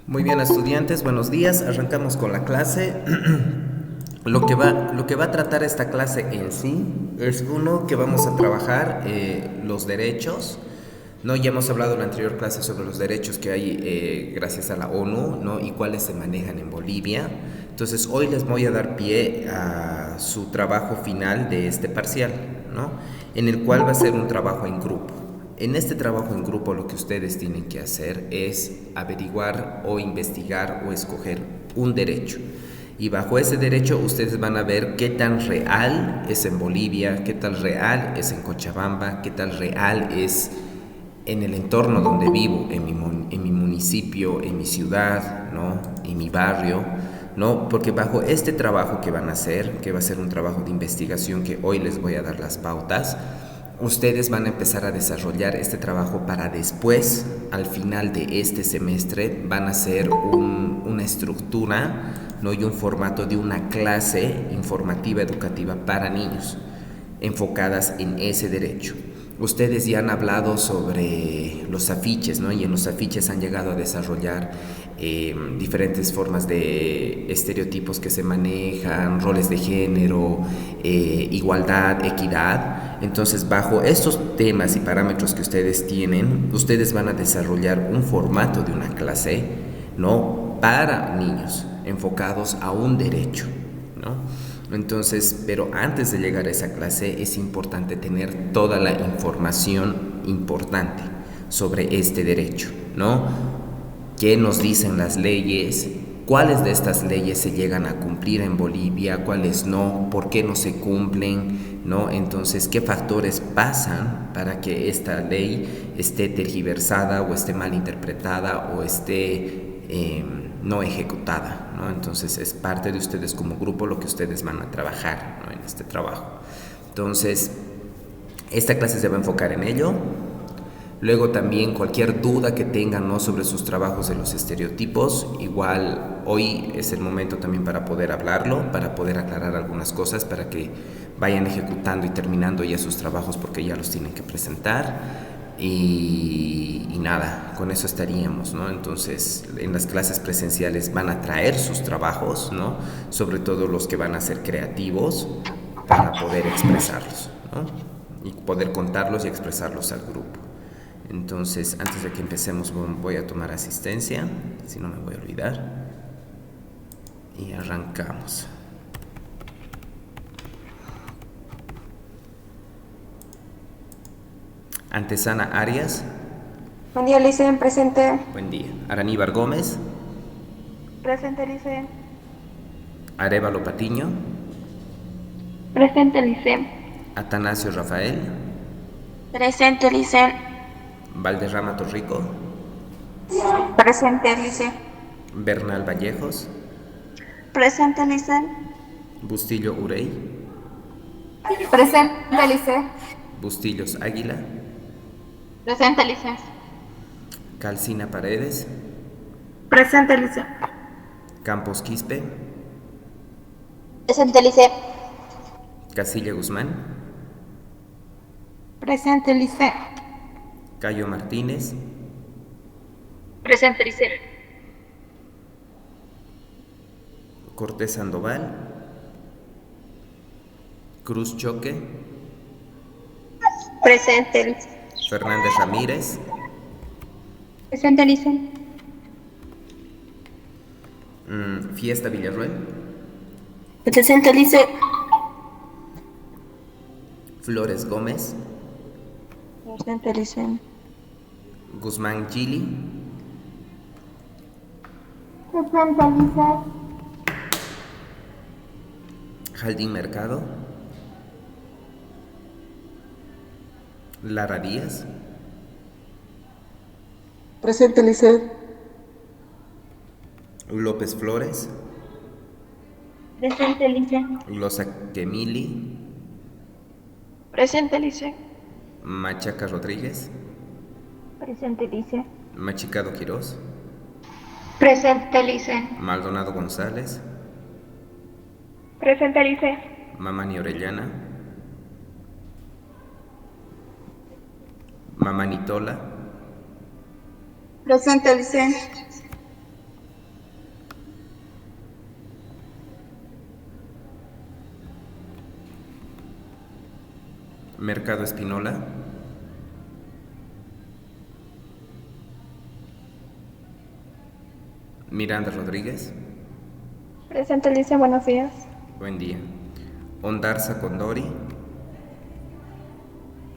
Muy bien, estudiantes, buenos días. Arrancamos con la clase. Lo que va a tratar esta clase en sí es uno que vamos a trabajar los derechos. ¿No? Ya hemos hablado en la anterior clase sobre los derechos que hay gracias a la ONU, ¿no? Y cuáles se manejan en Bolivia. Entonces hoy les voy a dar pie a su trabajo final de este parcial, ¿no? En el cual va a ser un trabajo en grupo. En este trabajo en grupo lo que ustedes tienen que hacer es averiguar o investigar o escoger un derecho. Y bajo ese derecho ustedes van a ver qué tan real es en Bolivia, qué tan real es en Cochabamba, qué tan real es en el entorno donde vivo, en mi municipio, en mi ciudad, ¿no? En mi barrio, ¿no? Porque bajo este trabajo que van a hacer, que va a ser un trabajo de investigación que hoy les voy a dar las pautas, ustedes van a empezar a desarrollar este trabajo para después, al final de este semestre, van a hacer una estructura, ¿no? Y un formato de una clase informativa educativa para niños, enfocadas en ese derecho. Ustedes ya han hablado sobre los afiches, ¿no? Y en los afiches han llegado a desarrollar diferentes formas de estereotipos que se manejan, roles de género, igualdad, equidad. Entonces, bajo estos temas y parámetros que ustedes tienen, ustedes van a desarrollar un formato de una clase, ¿no? Para niños, enfocados a un derecho, ¿no? Entonces, pero antes de llegar a esa clase es importante tener toda la información importante sobre este derecho, ¿no? ¿Qué nos dicen las leyes? ¿Cuáles de estas leyes se llegan a cumplir en Bolivia? ¿Cuáles no? ¿Por qué no se cumplen? ¿No? Entonces, ¿qué factores pasan para que esta ley esté tergiversada o esté mal interpretada o esté no ejecutada, ¿no? Entonces es parte de ustedes como grupo lo que ustedes van a trabajar, ¿no? En este trabajo. Entonces, esta clase se va a enfocar en ello. Luego también cualquier duda que tengan, ¿no? Sobre sus trabajos de los estereotipos, igual hoy es el momento también para poder hablarlo, para poder aclarar algunas cosas, para que vayan ejecutando y terminando ya sus trabajos porque ya los tienen que presentar. Y nada, con eso estaríamos, ¿no? Entonces, en las clases presenciales van a traer sus trabajos, ¿no? Sobre todo los que van a ser creativos para poder expresarlos, ¿no? Y poder contarlos y expresarlos al grupo. Entonces, antes de que empecemos, voy a tomar asistencia, si no me voy a olvidar. Y arrancamos. Antesana Arias. Buen día, Licen, presente. Buen día. Araníbar Gómez. Presente, Licen. Arévalo Patiño. Presente, Licen. Atanasio Rafael. Presente, Licen. Valderrama Torrico. Presente, Licen. Bernal Vallejos. Presente, Licen. Bustillo Urey. Presente, Licen. Bustillos Águila. Presente, Licen. Calcina Paredes. Presente, Licen. Campos Quispe. Presente, Licen. Casilla Guzmán. Presente, Licen. Cayo Martínez. Presente, Licen. Cortés Sandoval. Cruz Choque. Presente, Licen. Fernández Ramírez. Presente, Licen. Fiesta Villarruel. Presente, Licen. Flores Gómez. Presente, Licen. Guzmán Gili. Presente, Licen. Jaldín Mercado. Lara Díaz. Presente, Licen. López Flores. Presente, Licen. Loza Kemili. Presente, Licen. Machaca Rodríguez. Presente, Licen. Machicado Quirós. Presente, Licen. Maldonado González. Presente, Licen. Mamani Orellana. Mamanitola. Presente, Licen. Mercado Espinola, Miranda Rodríguez, Presente, Alicia. Buenos días. buen día. Ondarza Condori,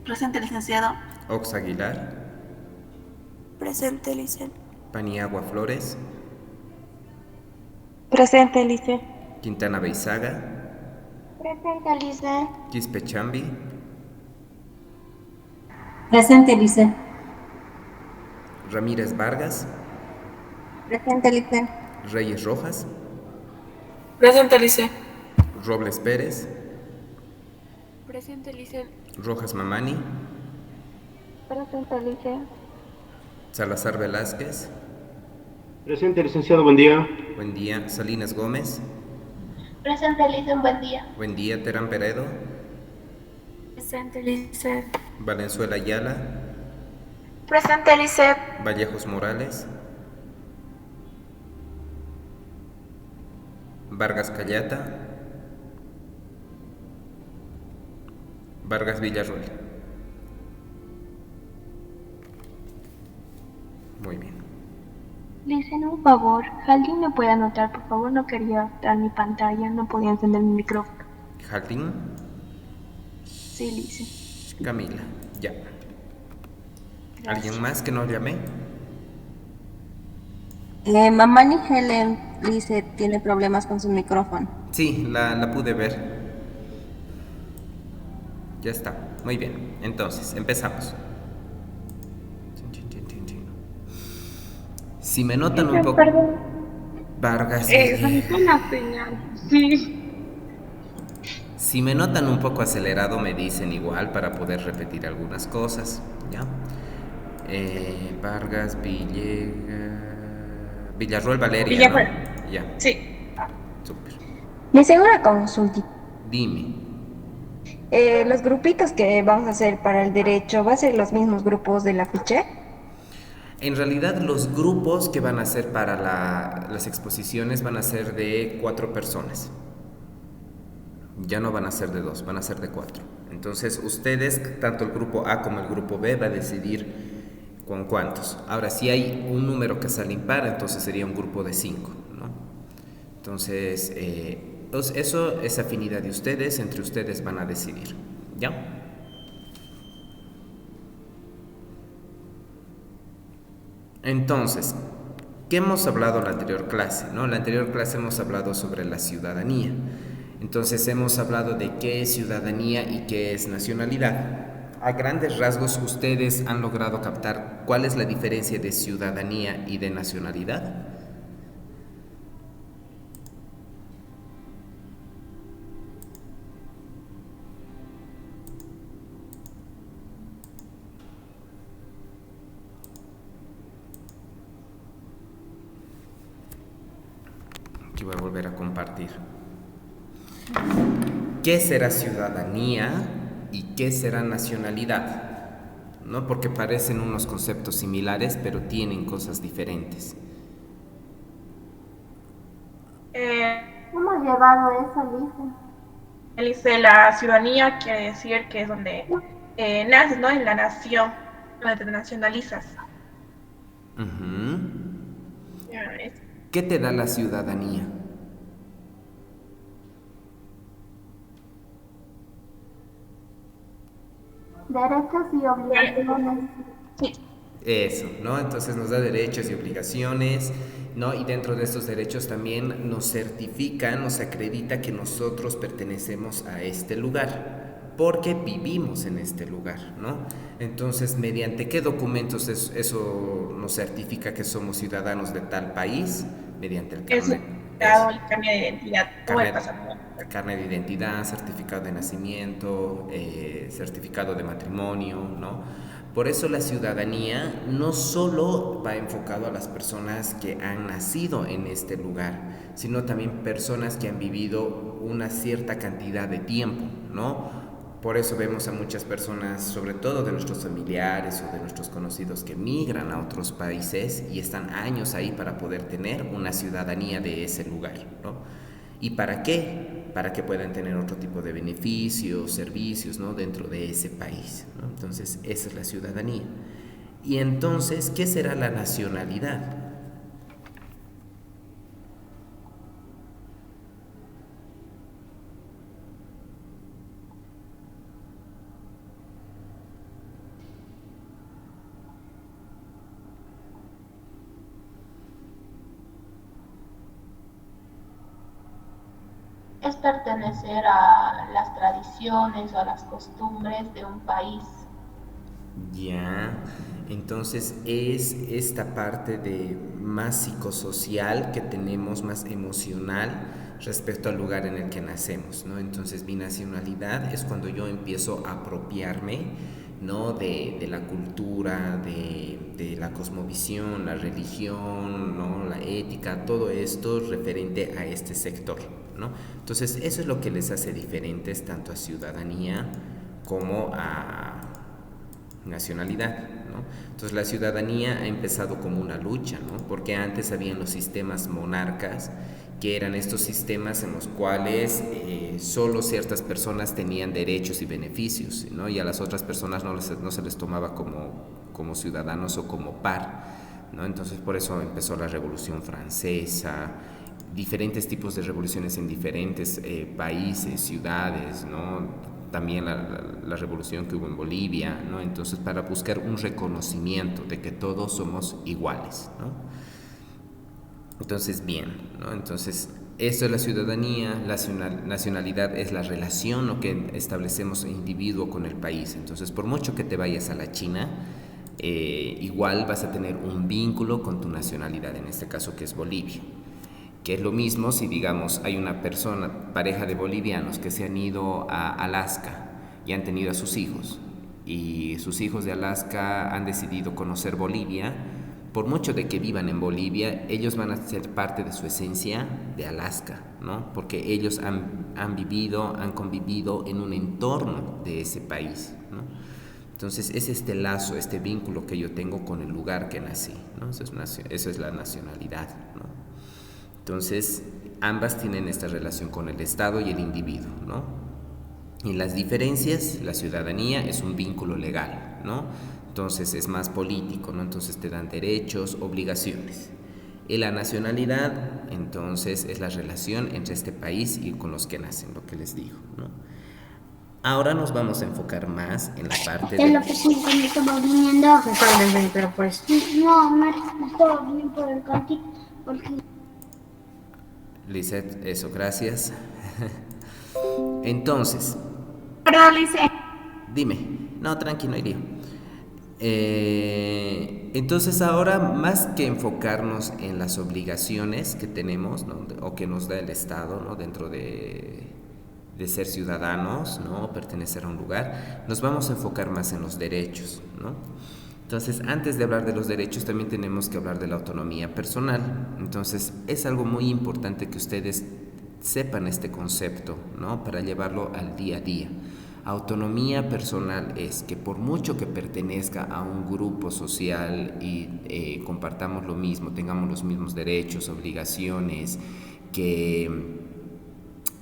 Presente, licenciado. Ox Aguilar, Presente, Alicia. Paniagua Flores, Presente, Alicia. Quintana Beizaga, Presente, Alicia. Quispe Chambi, Presente, Alicia. Ramírez Vargas, Presente, Alicia. Reyes Rojas, Presente, Alicia. Robles Pérez, Presente, Alicia. Rojas Mamani, Presente, Alicia. Salazar Velázquez, Presente, licenciado, buen día. buen día. Salinas Gómez, Presente, Alicia. Un buen día. buen día. Terán Peredo, Presente, Alicia. Valenzuela Ayala, Presente, Alicia. Vallejos Morales, Vargas Callata, Vargas Villarroel. Muy bien. Le dicen un favor. ¿Alguien me puede anotar, por favor? No quería dar mi pantalla, no podía encender mi micrófono. Jardín, Sí, Lice. Camila, ya. Gracias. ¿Alguien más que no llamé? Mamani Helen dice tiene problemas con su micrófono. Sí, la pude ver. Ya está, muy bien. Entonces, empezamos. Si me notan un poco... Perdón. Vargas, Saliste la señal. Sí. si me notan un poco acelerado me dicen igual para poder repetir algunas cosas, ¿ya? Vargas, Villarroel Valeria, Villarroel. ¿no? Ya, Sí. súper. Le hice una consulta. Dime. Los grupitos que vamos a hacer para el derecho, ¿va a ser los mismos grupos del afiche? En realidad los grupos que van a ser para las exposiciones van a ser de 4 personas. Ya no van a ser de 2, van a ser de 4. Entonces ustedes, tanto el grupo A como el grupo B, va a decidir con cuántos. Ahora, si hay un número que sale impar, entonces sería un grupo de 5, ¿no? Entonces, eso es afinidad de ustedes, entre ustedes van a decidir, ¿ya? Entonces, ¿qué hemos hablado en la anterior clase? ¿No? En la anterior clase hemos hablado sobre la ciudadanía. Entonces hemos hablado de qué es ciudadanía y qué es nacionalidad. A grandes rasgos, ¿ustedes han logrado captar cuál es la diferencia de ciudadanía y de nacionalidad? Aquí voy a volver a compartir. ¿Qué será ciudadanía y qué será nacionalidad? ¿No? Porque parecen unos conceptos similares, pero tienen cosas diferentes. Hemos llevado eso, Lice. Dice, la ciudadanía quiere decir que es donde naces, ¿no? En la nación, donde te nacionalizas. Uh-huh. Ya ves. ¿Qué te da la ciudadanía? Derechos y obligaciones. Sí. Eso, ¿no? Entonces nos da derechos y obligaciones, ¿no? Y dentro de estos derechos también nos certifica, nos acredita que nosotros pertenecemos a este lugar, porque vivimos en este lugar, ¿no? Entonces, ¿mediante qué documentos eso nos certifica que somos ciudadanos de tal país? Mediante el carnet. El carnet de identidad o el Carnet, pasaporte. carnet de identidad, certificado de nacimiento, certificado de matrimonio, ¿no? Por eso la ciudadanía no solo va enfocado a las personas que han nacido en este lugar, sino también personas que han vivido una cierta cantidad de tiempo, ¿no? Por eso vemos a muchas personas, sobre todo de nuestros familiares o de nuestros conocidos, que migran a otros países y están años ahí para poder tener una ciudadanía de ese lugar, ¿no? ¿Y para qué? para que puedan tener otro tipo de beneficios, servicios, ¿no? Dentro de ese país, ¿no? Entonces, esa es la ciudadanía. Y entonces, ¿qué será la nacionalidad? Es pertenecer a las tradiciones o a las costumbres de un país. Ya, entonces es esta parte de más psicosocial que tenemos, más emocional respecto al lugar en el que nacemos, ¿no? Entonces mi nacionalidad es cuando yo empiezo a apropiarme, ¿no? De la cultura, de la cosmovisión, la religión, ¿no? La ética, todo esto referente a este sector, ¿no? Entonces eso es lo que les hace diferentes tanto a ciudadanía como a nacionalidad, ¿no? Entonces la ciudadanía ha empezado como una lucha, ¿no? Porque antes habían los sistemas monarcas, que eran estos sistemas en los cuales solo ciertas personas tenían derechos y beneficios, ¿no? Y a las otras personas no se les tomaba como ciudadanos o como par, ¿no? Entonces por eso empezó la Revolución Francesa, diferentes tipos de revoluciones en diferentes países, ciudades, ¿no? También la revolución que hubo en Bolivia, ¿no? Entonces, para buscar un reconocimiento de que todos somos iguales, ¿no? Entonces, bien, ¿no? Entonces, esto es la ciudadanía, la nacionalidad es la relación, ¿no? Que establecemos el individuo con el país. Entonces, por mucho que te vayas a la China, igual vas a tener un vínculo con tu nacionalidad, en este caso que es Bolivia. Que es lo mismo si, digamos, hay una persona, pareja de bolivianos que se han ido a Alaska y han tenido a sus hijos, y sus hijos de Alaska han decidido conocer Bolivia. Por mucho de que vivan en Bolivia, ellos van a ser parte de su esencia de Alaska, ¿no? Porque ellos han vivido, han convivido en un entorno de ese país, ¿no? Entonces es este lazo, este vínculo que yo tengo con el lugar que nací, ¿no? Eso es la nacionalidad, ¿no? Entonces, ambas tienen esta relación con el Estado y el individuo, ¿no? Y las diferencias, la ciudadanía es un vínculo legal, ¿no? Entonces es más político, ¿no? Entonces te dan derechos, obligaciones. Y la nacionalidad, entonces, es la relación entre este país y con los que nacen, lo que les digo, ¿no? Ahora nos vamos a enfocar más en la parte de... lo que sí, cuando estaba viniendo. Pero pues. No, me estaba bien por el cantito, porque... Lisette, eso, gracias. Entonces, Perdón, Lice. dime. No, tranquilo, iría. Entonces ahora, más que enfocarnos en las obligaciones que tenemos, ¿no? O que nos da el Estado, ¿no? Dentro de ser ciudadanos, ¿no? Pertenecer a un lugar, nos vamos a enfocar más en los derechos, ¿no? Entonces, antes de hablar de los derechos, también tenemos que hablar de la autonomía personal. Entonces, es algo muy importante que ustedes sepan este concepto, ¿no? Para llevarlo al día a día. Autonomía personal es que por mucho que pertenezca a un grupo social y compartamos lo mismo, tengamos los mismos derechos, obligaciones, que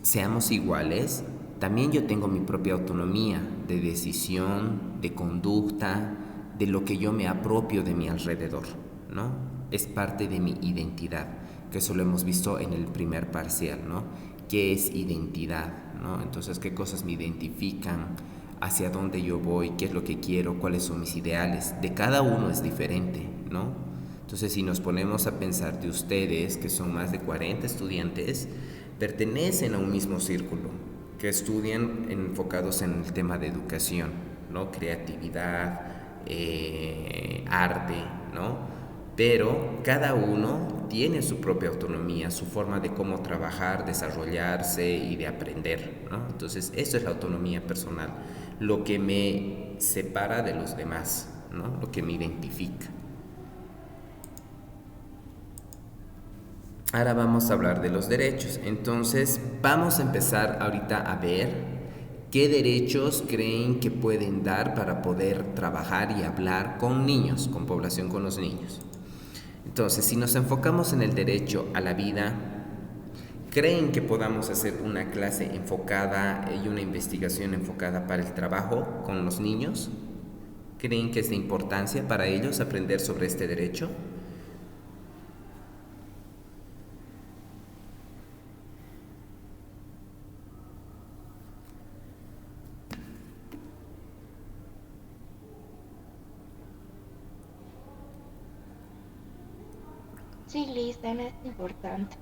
seamos iguales, también yo tengo mi propia autonomía de decisión, de conducta, de lo que yo me apropio de mi alrededor, ¿no? Es parte de mi identidad, que eso lo hemos visto en el primer parcial, ¿no? ¿Qué es identidad, ¿no? Entonces, ¿qué cosas me identifican? ¿Hacia dónde yo voy? ¿Qué es lo que quiero? ¿Cuáles son mis ideales? De cada uno es diferente, ¿no? Entonces, si nos ponemos a pensar de ustedes, que son más de 40 estudiantes, pertenecen a un mismo círculo, que estudian enfocados en el tema de educación, ¿no? Creatividad, arte, ¿no? Pero cada uno tiene su propia autonomía, su forma de cómo trabajar, desarrollarse y de aprender, ¿no? Entonces, eso es la autonomía personal, lo que me separa de los demás, ¿no? Lo que me identifica. Ahora vamos a hablar de los derechos. Entonces, vamos a empezar ahorita a ver qué derechos creen que pueden dar para poder trabajar y hablar con niños, con población, con los niños. Entonces, si nos enfocamos en el derecho a la vida, ¿Creen que podamos hacer una clase enfocada y una investigación enfocada para el trabajo con los niños? ¿Creen que es de importancia para ellos aprender sobre este derecho? Sí, Listen, es importante.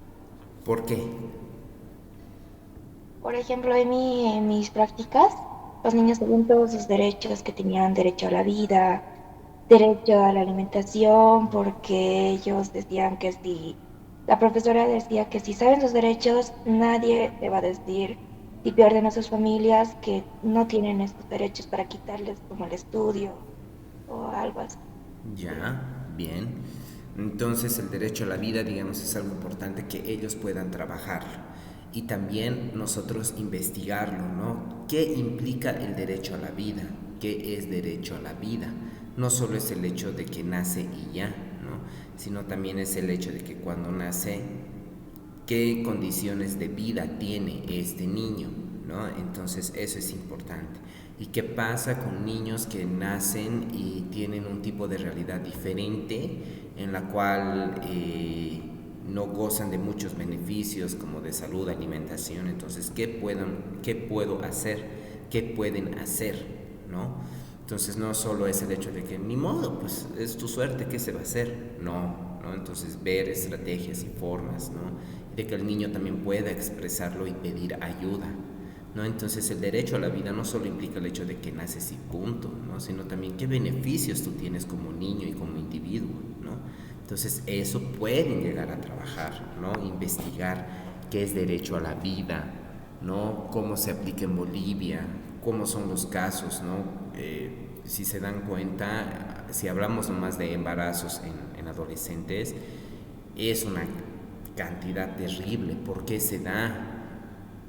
¿Por qué? Por ejemplo, en mis prácticas, los niños tenían todos sus derechos, que tenían derecho a la vida, derecho a la alimentación, porque ellos decían que si, la profesora decía que si saben sus derechos, nadie le va a decir si pierden a sus familias que no tienen estos derechos para quitarles como el estudio o algo así. Ya, bien. Entonces el derecho a la vida, digamos, es algo importante que ellos puedan trabajarlo. Y también nosotros investigarlo, ¿no? ¿Qué implica el derecho a la vida? ¿Qué es derecho a la vida? No solo es el hecho de que nace y ya, ¿no? Sino también es el hecho de que cuando nace, qué condiciones de vida tiene este niño, ¿no? Entonces eso es importante. ¿Y qué pasa con niños que nacen y tienen un tipo de realidad diferente en la cual no gozan de muchos beneficios como de salud, alimentación? Entonces, ¿qué puedo hacer? ¿Qué pueden hacer? ¿No? Entonces no solo es el hecho de que ni modo, pues es tu suerte, ¿qué se va a hacer? No, ¿no? Entonces ver estrategias y formas, ¿no? De que el niño también pueda expresarlo y pedir ayuda, ¿no? Entonces el derecho a la vida no solo implica el hecho de que naces y punto, ¿no? Sino también qué beneficios tú tienes como niño y como individuo, ¿no? Entonces eso pueden llegar a trabajar, ¿no? Investigar qué es derecho a la vida, ¿no? Cómo se aplica en Bolivia, cómo son los casos, ¿no? Si se dan cuenta, si hablamos nomás de embarazos en adolescentes, es una cantidad terrible. ¿Por qué se da?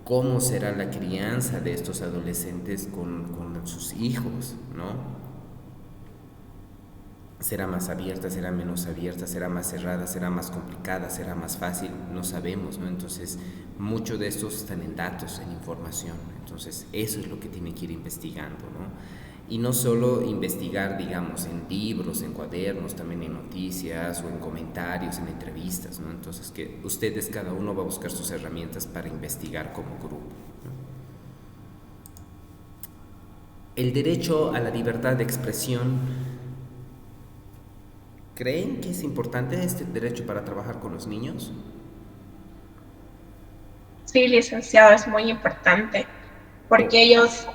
¿Cómo será la crianza de estos adolescentes con sus hijos, ¿no? ¿Será más abierta, será menos abierta, será más cerrada, será más complicada, será más fácil? No sabemos, ¿no? Entonces, muchos de estos están en datos, en información. Entonces, eso es lo que tienen que ir investigando, ¿no? Y no solo investigar, digamos, en libros, en cuadernos, también en noticias o en comentarios, en entrevistas, ¿no? Entonces, que ustedes, cada uno va a buscar sus herramientas para investigar como grupo, ¿no? El derecho a la libertad de expresión. ¿Creen que es importante este derecho para trabajar con los niños? Sí, licenciado, es muy importante, porque ellos,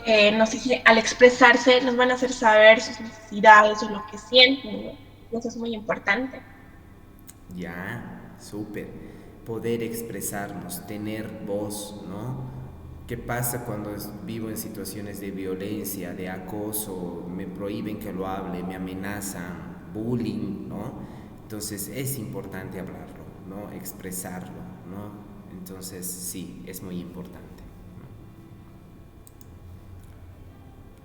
al expresarse, nos van a hacer saber sus necesidades o lo que sienten, ¿no? Y eso es muy importante. Ya, súper. Poder expresarnos, tener voz, ¿no? ¿Qué pasa cuando vivo en situaciones de violencia, de acoso, me prohíben que lo hable, me amenazan, bullying, ¿no? Entonces es importante hablarlo, ¿no? Expresarlo, ¿no? Entonces sí, es muy importante, ¿no?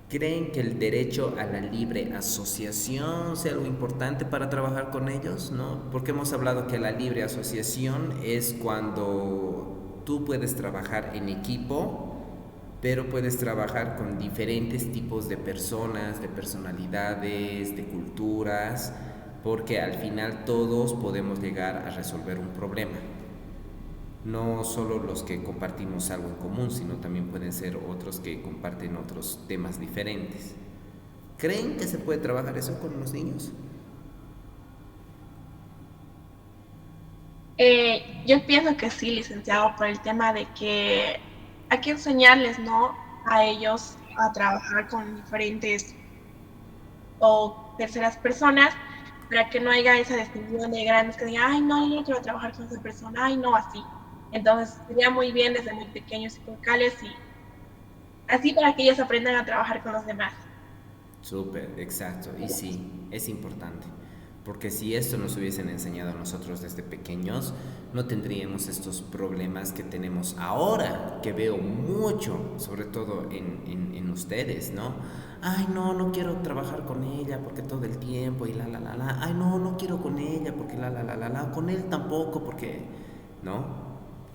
¿Creen que el derecho a la libre asociación sea algo importante para trabajar con ellos, ¿no? Porque hemos hablado que la libre asociación es cuando tú puedes trabajar en equipo, pero puedes trabajar con diferentes tipos de personas, de personalidades, de culturas, porque al final todos podemos llegar a resolver un problema. No solo los que compartimos algo en común, sino también pueden ser otros que comparten otros temas diferentes. ¿Creen que se puede trabajar eso con los niños? Yo pienso que sí, licenciado, por el tema de que hay que enseñarles, ¿no? A ellos a trabajar con diferentes o terceras personas para que no haya esa distinción de grandes que digan, ay, no, yo no quiero trabajar con esa persona, ay, no, así. Entonces, sería muy bien desde muy pequeños y locales y así para que ellos aprendan a trabajar con los demás. Súper, exacto. Y sí, es importante. Porque si esto nos hubiesen enseñado a nosotros desde pequeños, no tendríamos estos problemas que tenemos ahora, que veo mucho, sobre todo en ustedes, ¿no? Ay, no, no quiero trabajar con ella porque todo el tiempo y la. Ay, no, no quiero con ella porque la. Con él tampoco porque, ¿no?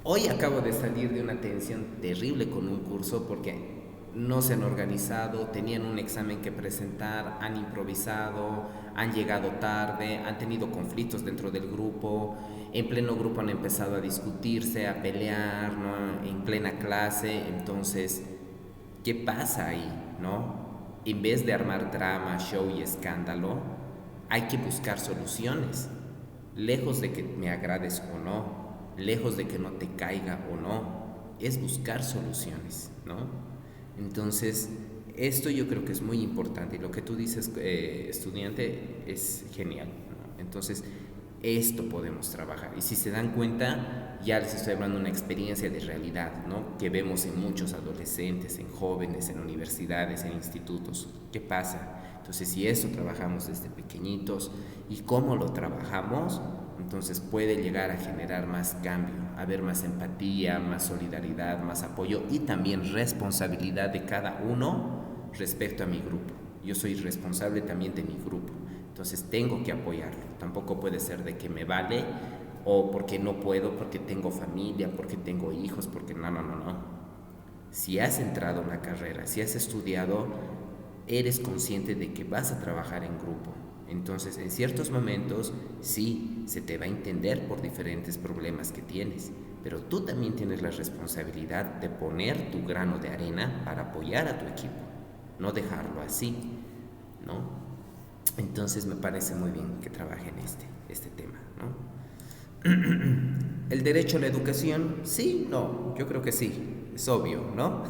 Hoy acabo de salir de una tensión terrible con un curso porque no se han organizado, tenían un examen que presentar, han improvisado, han llegado tarde, han tenido conflictos dentro del grupo, en pleno grupo han empezado a discutirse, a pelear, ¿no? En plena clase. Entonces, ¿qué pasa ahí, no? En vez de armar drama, show y escándalo, hay que buscar soluciones, lejos de que me agrades o no, lejos de que no te caiga o no, es buscar soluciones, ¿no? Entonces, esto yo creo que es muy importante y lo que tú dices, estudiante, es genial, ¿no? Entonces, esto podemos trabajar y si se dan cuenta, ya les estoy hablando de una experiencia de realidad, ¿no? Que vemos en muchos adolescentes, en jóvenes, en universidades, en institutos. ¿Qué pasa? Entonces, si eso trabajamos desde pequeñitos y cómo lo trabajamos, entonces puede llegar a generar más cambio, haber más empatía, más solidaridad, más apoyo y también responsabilidad de cada uno respecto a mi grupo. Yo soy responsable también de mi grupo, entonces tengo que apoyarlo. Tampoco puede ser de que me vale o porque no puedo, porque tengo familia, porque tengo hijos, porque no. Si has entrado a una carrera, si has estudiado, eres consciente de que vas a trabajar en grupo. Entonces, en ciertos momentos, sí, se te va a entender por diferentes problemas que tienes, pero tú también tienes la responsabilidad de poner tu grano de arena para apoyar a tu equipo, no dejarlo así, ¿no? Entonces, me parece muy bien que trabajen este tema, ¿no? ¿El derecho a la educación? Sí, no, yo creo que sí, es obvio, ¿no?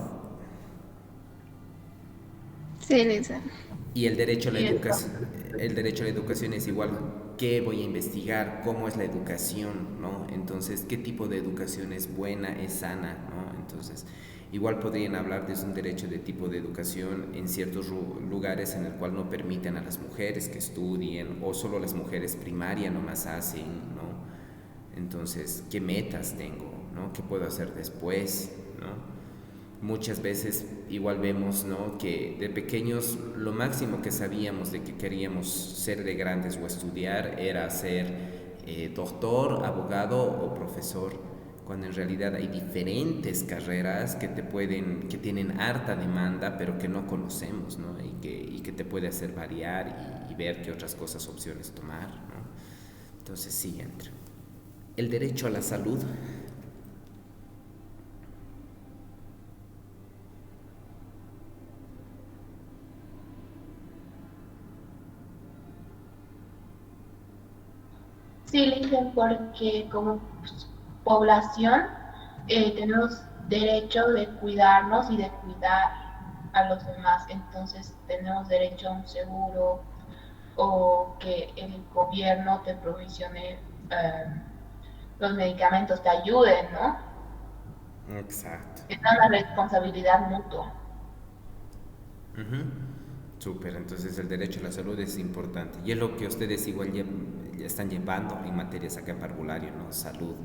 Sí, Lisa. Y el derecho a la Y educación, el derecho a la educación es igual, ¿qué voy a investigar? ¿Cómo es la educación? ¿No? Entonces, ¿qué tipo de educación es buena, es sana? ¿No? Entonces, igual podrían hablar de un derecho de tipo de educación en ciertos lugares en el cual no permiten a las mujeres que estudien o solo las mujeres primaria nomás hacen, ¿no? Entonces, ¿qué metas tengo? ¿No? ¿Qué puedo hacer después? ¿No? Muchas veces igual vemos, ¿no?, que de pequeños lo máximo que sabíamos de que queríamos ser de grandes o estudiar era ser doctor, abogado o profesor, cuando en realidad hay diferentes carreras que que tienen harta demanda, pero que no conocemos, ¿no? Y que te puede hacer variar y ver qué otras cosas, opciones tomar, ¿no? Entonces sí entra. El derecho a la salud. sí, Lisa, porque como población tenemos derecho de cuidarnos y de cuidar a los demás. Entonces tenemos derecho a un seguro o que el gobierno te provisione los medicamentos, te ayuden, ¿no? Exacto. Es una responsabilidad mutua. Ujú. Súper, entonces el derecho a la salud es importante y es lo que ustedes igual ya están llevando en materias acá en parvulario, ¿no? Salud.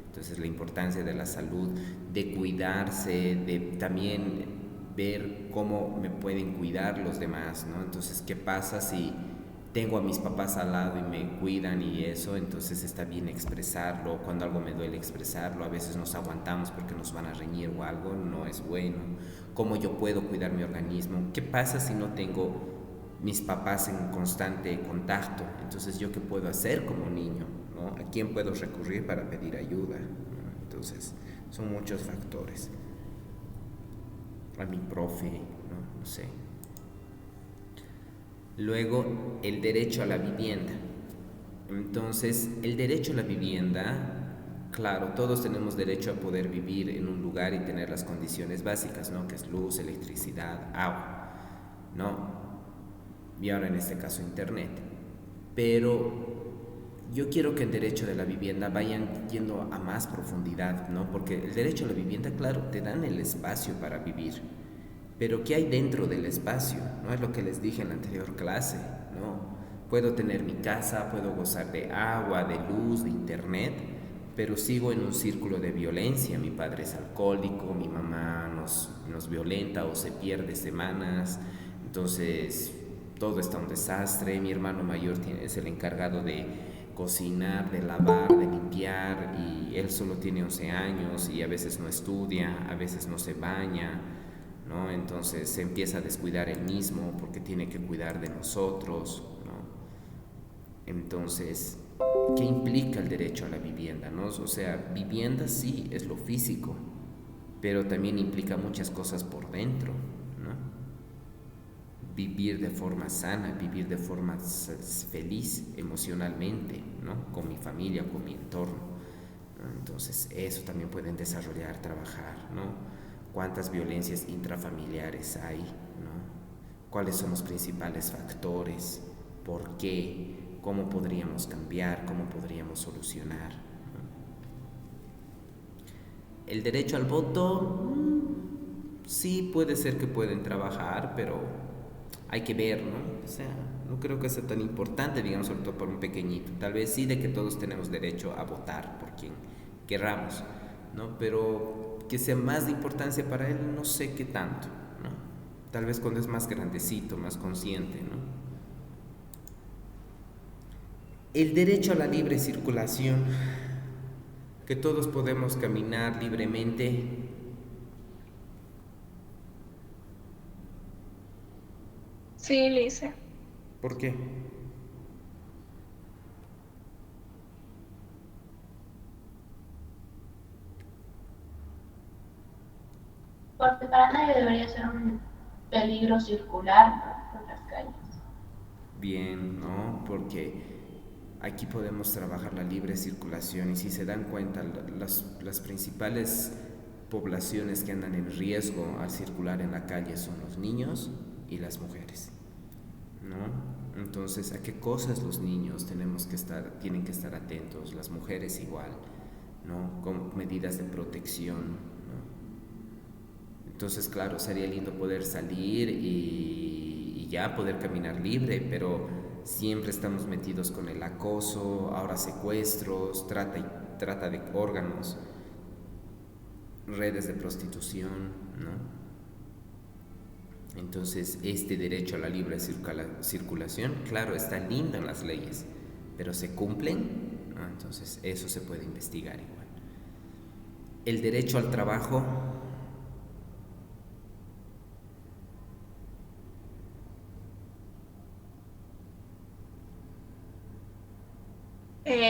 Entonces la importancia de la salud, de cuidarse, de también ver cómo me pueden cuidar los demás, ¿no? Entonces, ¿qué pasa si tengo a mis papás al lado y me cuidan y eso? Entonces está bien expresarlo, cuando algo me duele expresarlo, a veces nos aguantamos porque nos van a reñir o algo, no es bueno. ¿Cómo yo puedo cuidar mi organismo? ¿Qué pasa si no tengo mis papás en constante contacto? Entonces, ¿yo qué puedo hacer como niño? ¿No? ¿A quién puedo recurrir para pedir ayuda? ¿No? Entonces, son muchos factores. A mi profe, ¿no? No sé. Luego, el derecho a la vivienda. Entonces, el derecho a la vivienda, claro, todos tenemos derecho a poder vivir en un lugar y tener las condiciones básicas, ¿no? Que es luz, electricidad, agua, ¿no? Y ahora en este caso internet. Pero yo quiero que el derecho de la vivienda vayan yendo a más profundidad, ¿no? Porque el derecho a la vivienda, claro, te dan el espacio para vivir, pero ¿qué hay dentro del espacio? ¿No? Es lo que les dije en la anterior clase, ¿no? Puedo tener mi casa, puedo gozar de agua, de luz, de internet, pero sigo en un círculo de violencia. Mi padre es alcohólico, mi mamá nos violenta o se pierde semanas, entonces todo está un desastre. Mi hermano mayor es el encargado de cocinar, de lavar, de limpiar, y él solo tiene 11 años y a veces no estudia, a veces no se baña, ¿no? Entonces se empieza a descuidar él mismo porque tiene que cuidar de nosotros, ¿no? Entonces, ¿qué implica el derecho a la vivienda, no? O sea, vivienda sí es lo físico, pero también implica muchas cosas por dentro, ¿no? Vivir de forma sana, vivir de forma feliz emocionalmente, ¿no? Con mi familia, con mi entorno, ¿no? Entonces, eso también pueden desarrollar, trabajar, ¿no? ¿Cuántas violencias intrafamiliares hay, ¿no? ¿Cuáles son los principales factores? ¿Por qué? ¿Cómo podríamos cambiar? ¿Cómo podríamos solucionar? El derecho al voto, sí puede ser que pueden trabajar, pero hay que ver, ¿no? O sea, no creo que sea tan importante, digamos, sobre todo por un pequeñito. Tal vez sí de que todos tenemos derecho a votar por quien querramos, ¿no? Pero que sea más de importancia para él, no sé qué tanto, ¿no? Tal vez cuando es más grandecito, más consciente, ¿no? El derecho a la libre circulación, que todos podemos caminar libremente. Sí, Lice. ¿Por qué? Porque para nadie debería ser un peligro circular, ¿no?, por las calles. Bien, ¿no? Porque aquí podemos trabajar la libre circulación y si se dan cuenta, las principales poblaciones que andan en riesgo al circular en la calle son los niños y las mujeres, ¿no? Entonces, ¿a qué cosas los niños tienen que estar atentos? Las mujeres igual, ¿no? Con medidas de protección, ¿no? Entonces, claro, sería lindo poder salir y ya poder caminar libre, pero siempre estamos metidos con el acoso, ahora secuestros, trata de órganos, redes de prostitución, ¿no? Entonces, este derecho a la libre circulación, claro, está lindo en las leyes, pero ¿se cumplen? ¿No? Entonces, eso se puede investigar igual. El derecho al trabajo.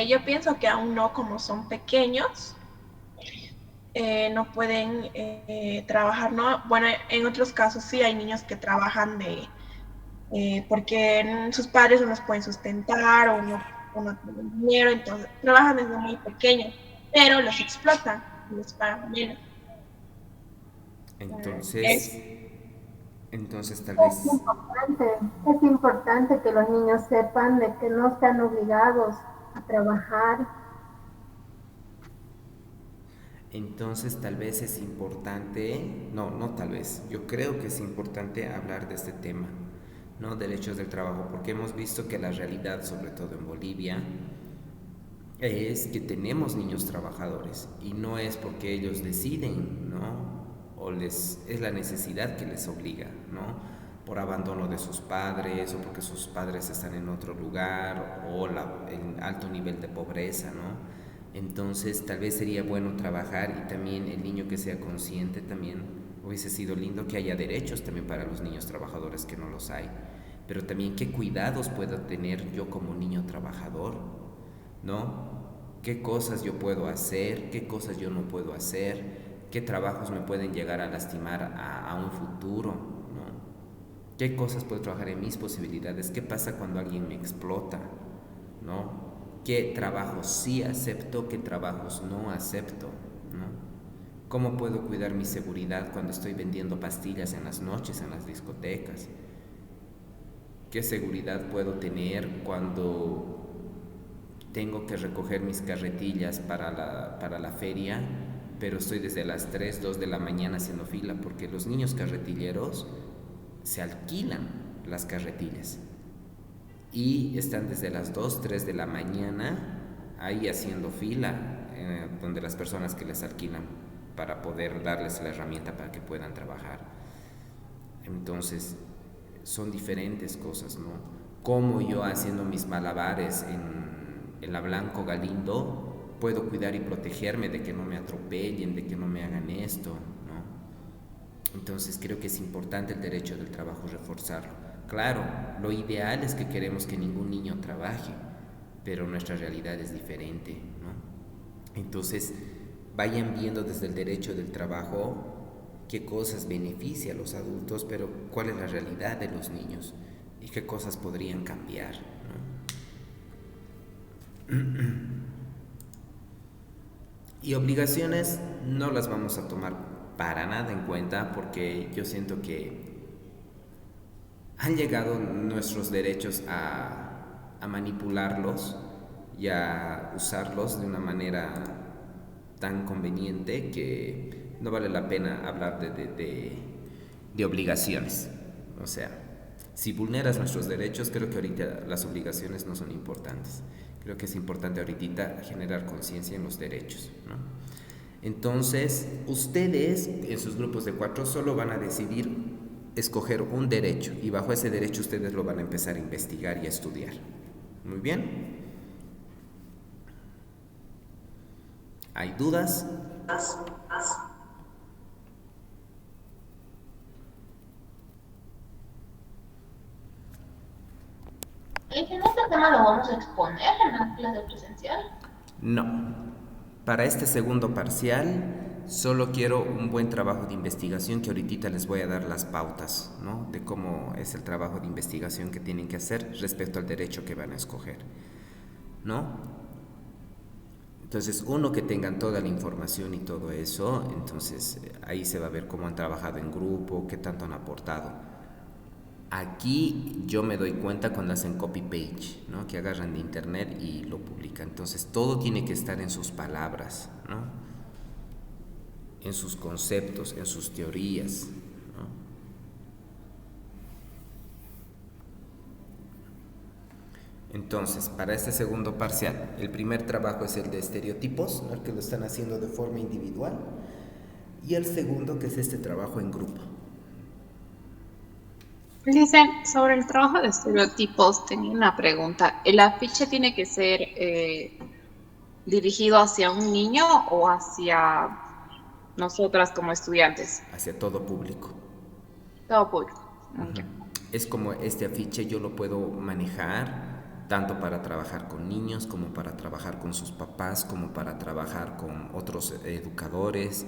Yo pienso que aún no, como son pequeños, no pueden trabajar, ¿no? Bueno, en otros casos sí hay niños que trabajan porque sus padres no los pueden sustentar o no tienen dinero, entonces trabajan desde muy pequeños, pero los explotan, les pagan menos. Entonces, Es, entonces tal vez, Es importante que los niños sepan de que no están obligados a trabajar. entonces tal vez es importante, no tal vez, yo creo que es importante hablar de este tema, ¿no? Derechos del trabajo, porque hemos visto que la realidad, sobre todo en Bolivia, es que tenemos niños trabajadores y no es porque ellos deciden, ¿no? Es la necesidad que les obliga, ¿no? Por abandono de sus padres o porque sus padres están en otro lugar o el alto nivel de pobreza, ¿no? Entonces tal vez sería bueno trabajar y también el niño que sea consciente también hubiese sido lindo que haya derechos también para los niños trabajadores que no los hay, pero también qué cuidados puedo tener yo como niño trabajador, ¿no? ¿Qué cosas yo puedo hacer? ¿Qué cosas yo no puedo hacer? ¿Qué trabajos me pueden llegar a lastimar a un futuro? ¿No? ¿Qué cosas puedo trabajar en mis posibilidades? ¿Qué pasa cuando alguien me explota? ¿No? ¿Qué trabajos sí acepto? ¿Qué trabajos no acepto? ¿No? ¿Cómo puedo cuidar mi seguridad cuando estoy vendiendo pastillas en las noches en las discotecas? ¿Qué seguridad puedo tener cuando tengo que recoger mis carretillas para la feria, pero estoy desde las 3, 2 de la mañana haciendo fila, porque los niños carretilleros se alquilan las carretillas y están desde las 2, 3 de la mañana ahí haciendo fila, donde las personas que les alquilan para poder darles la herramienta para que puedan trabajar. Entonces, son diferentes cosas, ¿no? Como yo haciendo mis malabares en la Blanco Galindo, puedo cuidar y protegerme de que no me atropellen, de que no me hagan esto, ¿no? Entonces creo que es importante el derecho del trabajo reforzarlo. Claro, lo ideal es que queremos que ningún niño trabaje, pero nuestra realidad es diferente, ¿no? Entonces, vayan viendo desde el derecho del trabajo qué cosas beneficia a los adultos, pero cuál es la realidad de los niños y qué cosas podrían cambiar, ¿no? Y obligaciones no las vamos a tomar para nada en cuenta, porque yo siento que han llegado nuestros derechos a manipularlos y a usarlos de una manera tan conveniente que no vale la pena hablar de obligaciones. O sea, si vulneras nuestros derechos, creo que ahorita las obligaciones no son importantes. Creo que es importante ahorita generar conciencia en los derechos, ¿no? Entonces, ustedes en sus grupos de 4 solo van a decidir escoger un derecho, y bajo ese derecho ustedes lo van a empezar a investigar y a estudiar. Muy bien. ¿Hay dudas? ¿En este tema lo vamos a exponer en la clase presencial? No. Para este segundo parcial solo quiero un buen trabajo de investigación, que ahorita les voy a dar las pautas, ¿no? De cómo es el trabajo de investigación que tienen que hacer respecto al derecho que van a escoger, ¿no? Entonces, uno, que tengan toda la información y todo eso, entonces ahí se va a ver cómo han trabajado en grupo, qué tanto han aportado. Aquí yo me doy cuenta cuando hacen copy-page, ¿no? Que agarran de internet y lo publican. Entonces, todo tiene que estar en sus palabras, ¿no? En sus conceptos, en sus teorías, ¿no? Entonces, para este segundo parcial, el primer trabajo es el de estereotipos, ¿no? El que lo están haciendo de forma individual, y el segundo, que es este trabajo en grupo. Dicen, sobre el trabajo de estereotipos, tenía una pregunta. ¿El afiche tiene que ser dirigido hacia un niño o hacia nosotras como estudiantes? Hacia todo público. Todo público. Okay. Es como este afiche yo lo puedo manejar tanto para trabajar con niños, como para trabajar con sus papás, como para trabajar con otros educadores,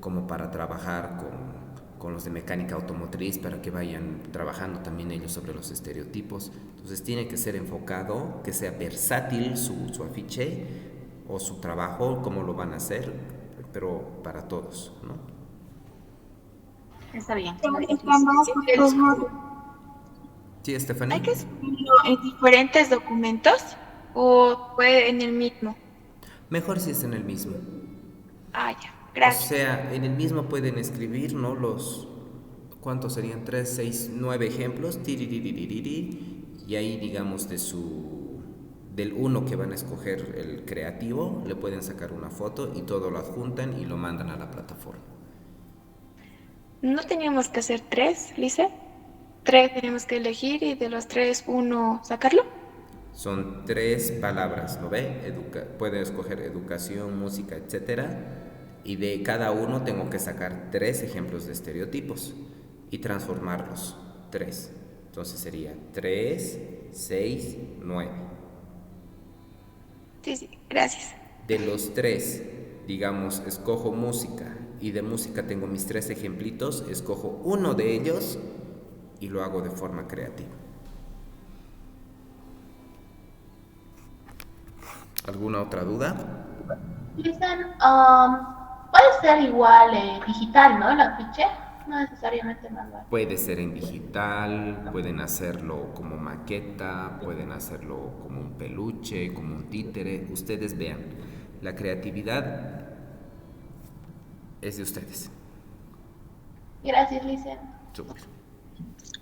como para trabajar con los de mecánica automotriz, para que vayan trabajando también ellos sobre los estereotipos. Entonces tiene que ser enfocado, que sea versátil su afiche o su trabajo, cómo lo van a hacer, pero para todos, ¿no? Está bien. Sí, Estefanía. ¿Hay que escribirlo en diferentes documentos o puede en el mismo? Mejor si es en el mismo. Ah, ya, gracias. O sea, en el mismo pueden escribir, ¿no? ¿Cuántos serían? 3, 6, 9 ejemplos. Y ahí, digamos, del uno que van a escoger el creativo, le pueden sacar una foto y todo lo adjuntan y lo mandan a la plataforma. ¿No teníamos que hacer 3, Lice? 3 tenemos que elegir y de los 3, 1 sacarlo. Son 3 palabras, ¿lo ve? Pueden escoger educación, música, etcétera. Y de cada uno tengo que sacar 3 ejemplos de estereotipos y transformarlos. 3. Entonces sería 3, 6, 9. Sí, gracias. De los 3, digamos, escojo música, y de música tengo mis 3 ejemplitos, escojo uno de ellos y lo hago de forma creativa. ¿Alguna otra duda? Dicen, puede ser igual digital, ¿no? El afiche, no necesariamente manual. Puede ser en digital, pueden hacerlo como maqueta, pueden hacerlo como un peluche, como un títere. Ustedes vean, la creatividad es de ustedes. Gracias, Lice. Súper.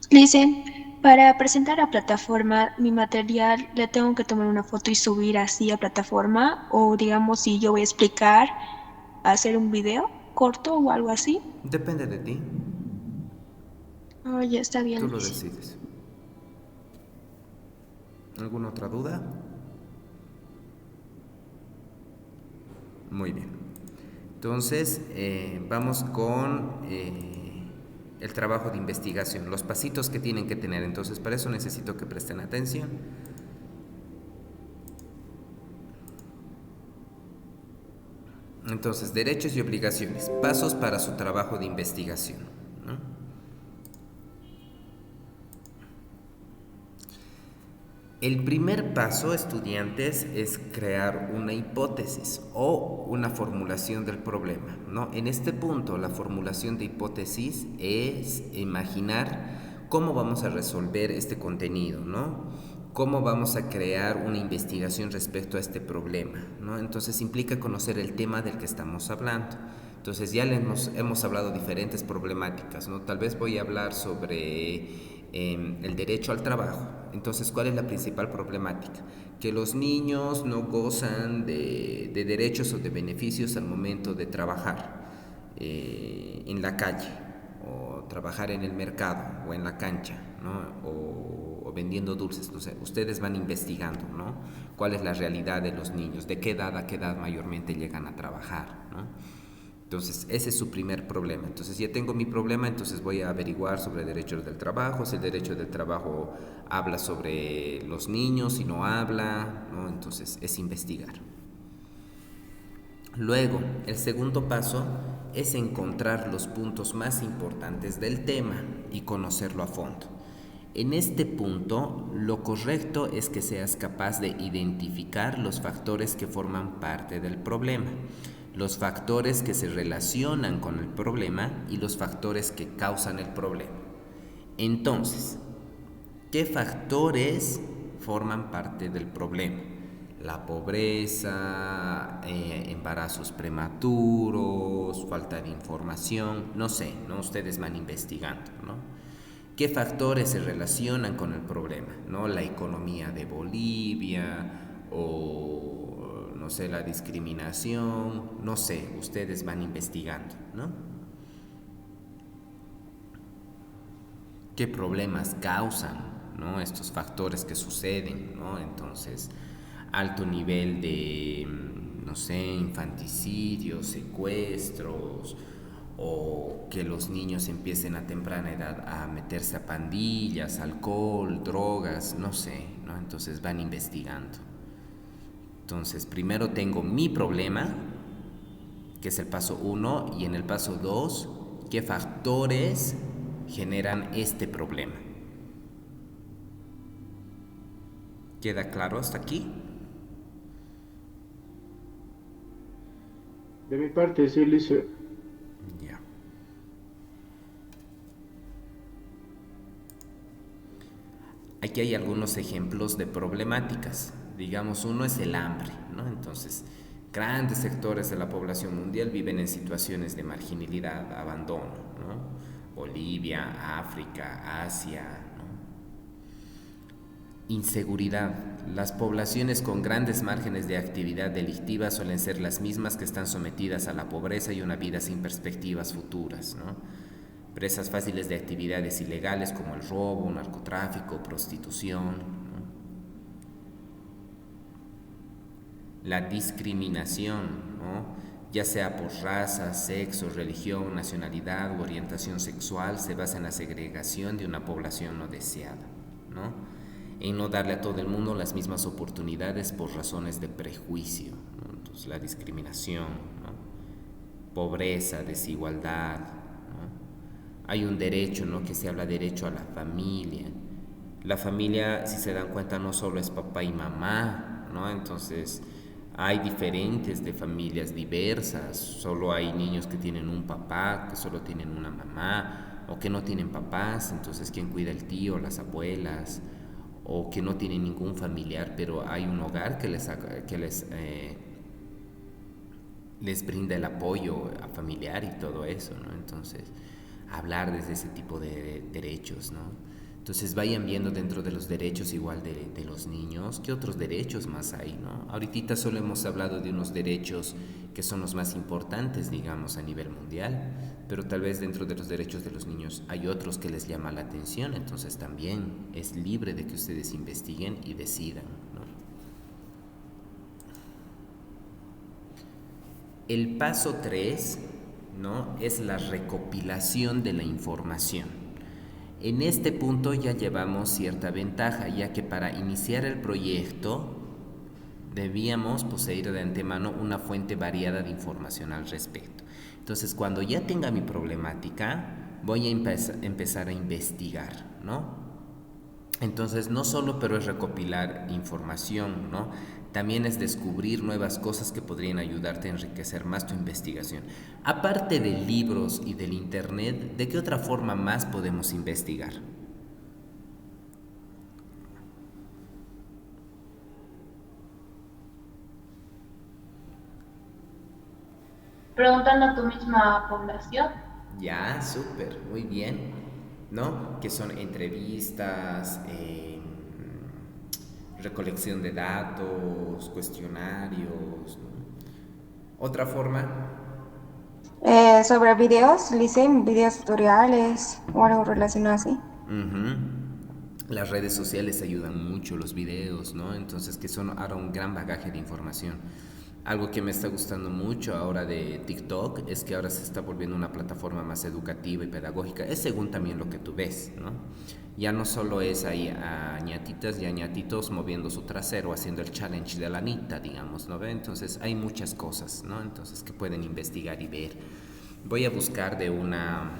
Dicen, para presentar a plataforma mi material, ¿le tengo que tomar una foto y subir así a plataforma? O digamos, si yo voy a explicar, hacer un video corto o algo así. Depende de ti. Ya está bien. Tú lo decides. ¿Alguna otra duda? Muy bien. Entonces, vamos con el trabajo de investigación, los pasitos que tienen que tener. Entonces, para eso necesito que presten atención. Entonces, derechos y obligaciones, pasos para su trabajo de investigación, ¿no? El primer paso, estudiantes, es crear una hipótesis o una formulación del problema, ¿no? En este punto, la formulación de hipótesis es imaginar cómo vamos a resolver este contenido, ¿no? Cómo vamos a crear una investigación respecto a este problema, ¿no? Entonces implica conocer el tema del que estamos hablando. Entonces ya hemos hablado diferentes problemáticas, ¿no? Tal vez voy a hablar sobre el derecho al trabajo. Entonces, ¿cuál es la principal problemática? Que los niños no gozan de derechos o de beneficios al momento de trabajar en la calle, o trabajar en el mercado, o en la cancha, ¿no? O vendiendo dulces. No sé, ustedes van investigando, ¿no? ¿Cuál es la realidad de los niños? ¿De qué edad a qué edad mayormente llegan a trabajar, ¿no? Entonces, ese es su primer problema. Entonces, ya tengo mi problema, entonces voy a averiguar sobre derechos del trabajo, si el derecho del trabajo habla sobre los niños, si no habla, ¿no? Entonces, es investigar. Luego, el segundo paso es encontrar los puntos más importantes del tema y conocerlo a fondo. En este punto, lo correcto es que seas capaz de identificar los factores que forman parte del problema, los factores que se relacionan con el problema y los factores que causan el problema. Entonces, ¿qué factores forman parte del problema? La pobreza, embarazos prematuros, falta de información, no sé, ¿no? Ustedes van investigando, ¿no? ¿Qué factores se relacionan con el problema? ¿No? La economía de Bolivia o no sé, la discriminación, no sé, ustedes van investigando, ¿no? ¿Qué problemas causan, ¿no? Estos factores que suceden, ¿no? Entonces, alto nivel de, no sé, infanticidios, secuestros, o que los niños empiecen a temprana edad a meterse a pandillas, alcohol, drogas, no sé, ¿no? Entonces van investigando. Entonces, primero tengo mi problema, que es el paso 1, y en el paso 2, ¿qué factores generan este problema? ¿Queda claro hasta aquí? De mi parte, sí, Lice. Ya. Aquí hay algunos ejemplos de problemáticas. Digamos, uno es el hambre, ¿no? Entonces, grandes sectores de la población mundial viven en situaciones de marginalidad, abandono, ¿no? Bolivia, África, Asia, ¿no? Inseguridad. Las poblaciones con grandes márgenes de actividad delictiva suelen ser las mismas que están sometidas a la pobreza y una vida sin perspectivas futuras, ¿no? Presas fáciles de actividades ilegales como el robo, narcotráfico, prostitución, ¿no? La discriminación, ¿no? Ya sea por raza, sexo, religión, nacionalidad u orientación sexual, se basa en la segregación de una población no deseada, ¿no? En no darle a todo el mundo las mismas oportunidades por razones de prejuicio, ¿no? Entonces, la discriminación, ¿no? Pobreza, desigualdad, ¿no? Hay un derecho, ¿no? Que se habla derecho a la familia. La familia, si se dan cuenta, no solo es papá y mamá, ¿no? Entonces, hay diferentes de familias diversas, solo hay niños que tienen un papá, que solo tienen una mamá, o que no tienen papás, entonces ¿quién cuida? El tío, las abuelas, o que no tienen ningún familiar, pero hay un hogar que les brinda el apoyo familiar y todo eso, ¿no? Entonces, hablar desde ese tipo de derechos, ¿no? Entonces vayan viendo dentro de los derechos igual de los niños, ¿qué otros derechos más hay, no? Ahorita solo hemos hablado de unos derechos que son los más importantes, digamos, a nivel mundial, pero tal vez dentro de los derechos de los niños hay otros que les llama la atención, entonces también es libre de que ustedes investiguen y decidan, ¿no? El paso 3, ¿no? Es la recopilación de la información. En este punto ya llevamos cierta ventaja, ya que para iniciar el proyecto debíamos poseer de antemano una fuente variada de información al respecto. Entonces, cuando ya tenga mi problemática, voy a empezar a investigar, ¿no? Entonces, no solo pero es recopilar información, ¿no? También es descubrir nuevas cosas que podrían ayudarte a enriquecer más tu investigación. Aparte de libros y del internet, ¿de qué otra forma más podemos investigar? Preguntando a tu misma población. Ya, súper, muy bien, ¿no? Que son entrevistas, recolección de datos, cuestionarios, ¿no? Otra forma, Sobre videos, Lice, videos tutoriales o algo relacionado así. las redes sociales ayudan mucho, los videos, ¿no? Entonces, que son ahora un gran bagaje de información. Algo que me está gustando mucho ahora de TikTok es que ahora se está volviendo una plataforma más educativa y pedagógica. Es según también lo que tú ves, ¿no? Ya no solo es ahí a ñatitas y a ñatitos moviendo su trasero, haciendo el challenge de la Anita, digamos, ¿no ve? Entonces hay muchas cosas, ¿no? Entonces que pueden investigar y ver. Voy a buscar de una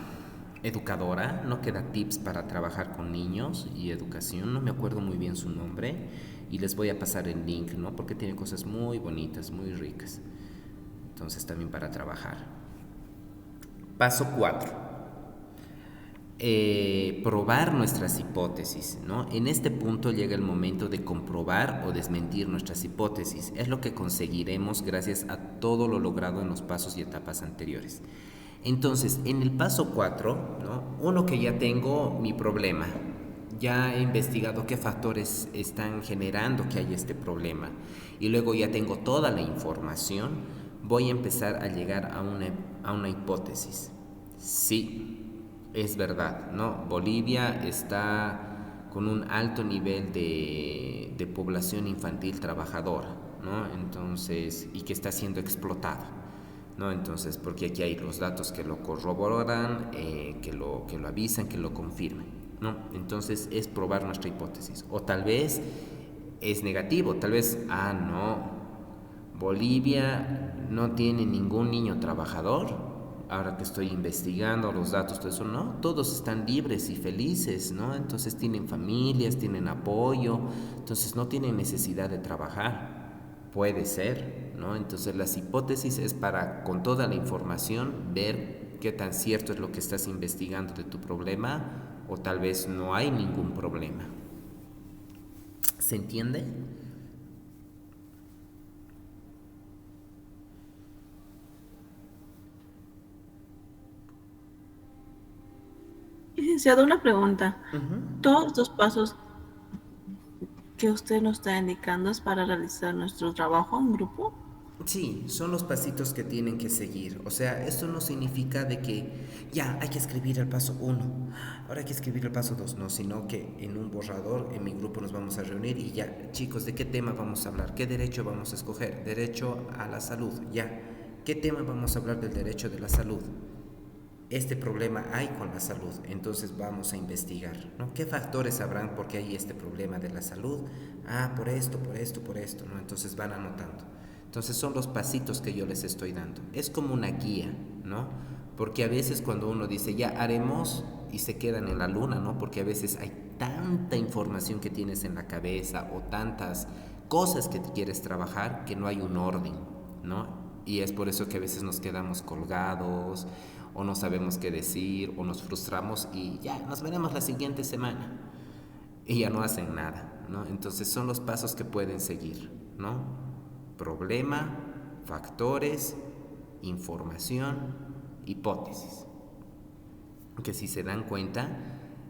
educadora, ¿no? Que da tips para trabajar con niños y educación, no me acuerdo muy bien su nombre, y les voy a pasar el link, ¿no? Porque tiene cosas muy bonitas, muy ricas. Entonces también para trabajar. Paso 4. Probar nuestras hipótesis, ¿no? En este punto llega el momento de comprobar o desmentir nuestras hipótesis. Es lo que conseguiremos gracias a todo lo logrado en los pasos y etapas anteriores. Entonces, en el paso 4, ¿no? Uno que ya tengo mi problema, ya he investigado qué factores están generando que haya este problema y luego ya tengo toda la información, voy a empezar a llegar a una hipótesis. Sí, es verdad, ¿no? Bolivia está con un alto nivel de población infantil trabajadora, ¿no? Entonces, y que está siendo explotada, ¿no? Entonces, porque aquí hay los datos que lo corroboran, que lo avisan, que lo confirman, ¿no? Entonces es probar nuestra hipótesis. O tal vez es negativo, tal vez, no, Bolivia no tiene ningún niño trabajador. Ahora que estoy investigando los datos, todo eso, no, todos están libres y felices, ¿no? Entonces tienen familias, tienen apoyo, entonces no tienen necesidad de trabajar. Puede ser, ¿no? Entonces las hipótesis es para, con toda la información, ver qué tan cierto es lo que estás investigando de tu problema o tal vez no hay ningún problema. ¿Se entiende? Licenciado, una pregunta. Todos estos pasos que usted nos está indicando es para realizar nuestro trabajo en grupo. Sí, son los pasitos que tienen que seguir. O sea, esto no significa de que ya hay que escribir el paso 1, ahora hay que escribir el paso 2, no, sino que en un borrador, en mi grupo nos vamos a reunir y ya, chicos, ¿de qué tema vamos a hablar? ¿Qué derecho vamos a escoger? Derecho a la salud, ya. ¿Qué tema vamos a hablar del derecho de la salud? Este problema hay con la salud, entonces vamos a investigar, ¿no? ¿Qué factores habrán porque hay este problema de la salud? Por esto, ¿no? Entonces van anotando. Entonces son los pasitos que yo les estoy dando. Es como una guía, ¿no? Porque a veces cuando uno dice, ya haremos, y se quedan en la luna, ¿no? Porque a veces hay tanta información que tienes en la cabeza o tantas cosas que quieres trabajar que no hay un orden, ¿no? Y es por eso que a veces nos quedamos colgados o no sabemos qué decir o nos frustramos y ya, nos veremos la siguiente semana y ya no hacen nada, ¿no? Entonces son los pasos que pueden seguir, ¿no? Problema, factores, información, hipótesis. Que si se dan cuenta,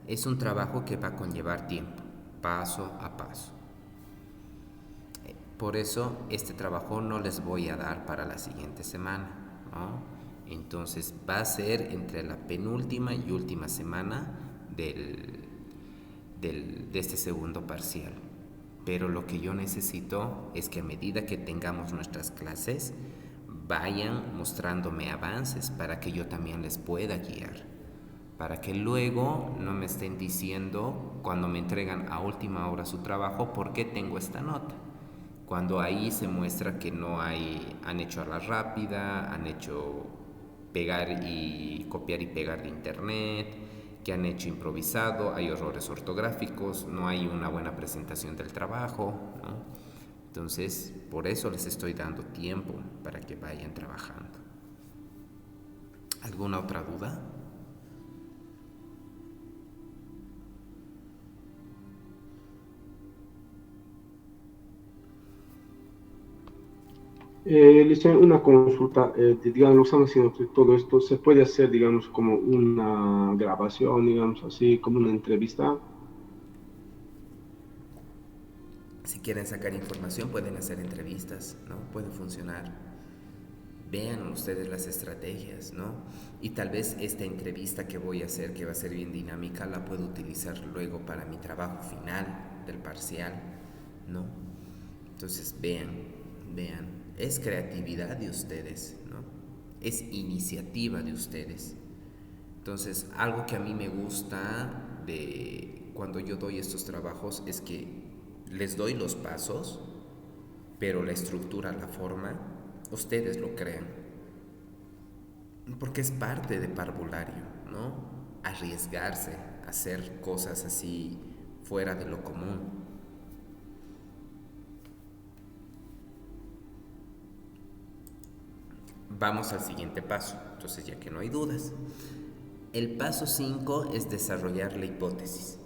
es un trabajo que va a conllevar tiempo, paso a paso. Por eso este trabajo no les voy a dar para la siguiente semana, ¿no? Entonces va a ser entre la penúltima y última semana de este segundo parcial. Pero lo que yo necesito es que a medida que tengamos nuestras clases, vayan mostrándome avances para que yo también les pueda guiar, para que luego no me estén diciendo cuando me entregan a última hora su trabajo por qué tengo esta nota, cuando ahí se muestra que han hecho a la rápida, han hecho copiar y pegar de internet, que han hecho improvisado, hay errores ortográficos, no hay una buena presentación del trabajo, ¿no? Entonces, por eso les estoy dando tiempo para que vayan trabajando. ¿Alguna otra duda? Licenciado, una consulta, digamos, lo que están haciendo todo esto, ¿se puede hacer, digamos, como una grabación, digamos así, como una entrevista? Si quieren sacar información, pueden hacer entrevistas, ¿no? Puede funcionar. Vean ustedes las estrategias, ¿no? Y tal vez esta entrevista que voy a hacer, que va a ser bien dinámica, la puedo utilizar luego para mi trabajo final del parcial, ¿no? Entonces vean, es creatividad de ustedes, ¿no? Es iniciativa de ustedes. Entonces, algo que a mí me gusta de cuando yo doy estos trabajos es que les doy los pasos, pero la estructura, la forma, ustedes lo crean. Porque es parte de parvulario, ¿no? Arriesgarse, hacer cosas así fuera de lo común. Vamos al siguiente paso, entonces ya que no hay dudas. El paso 5 es desarrollar la hipótesis.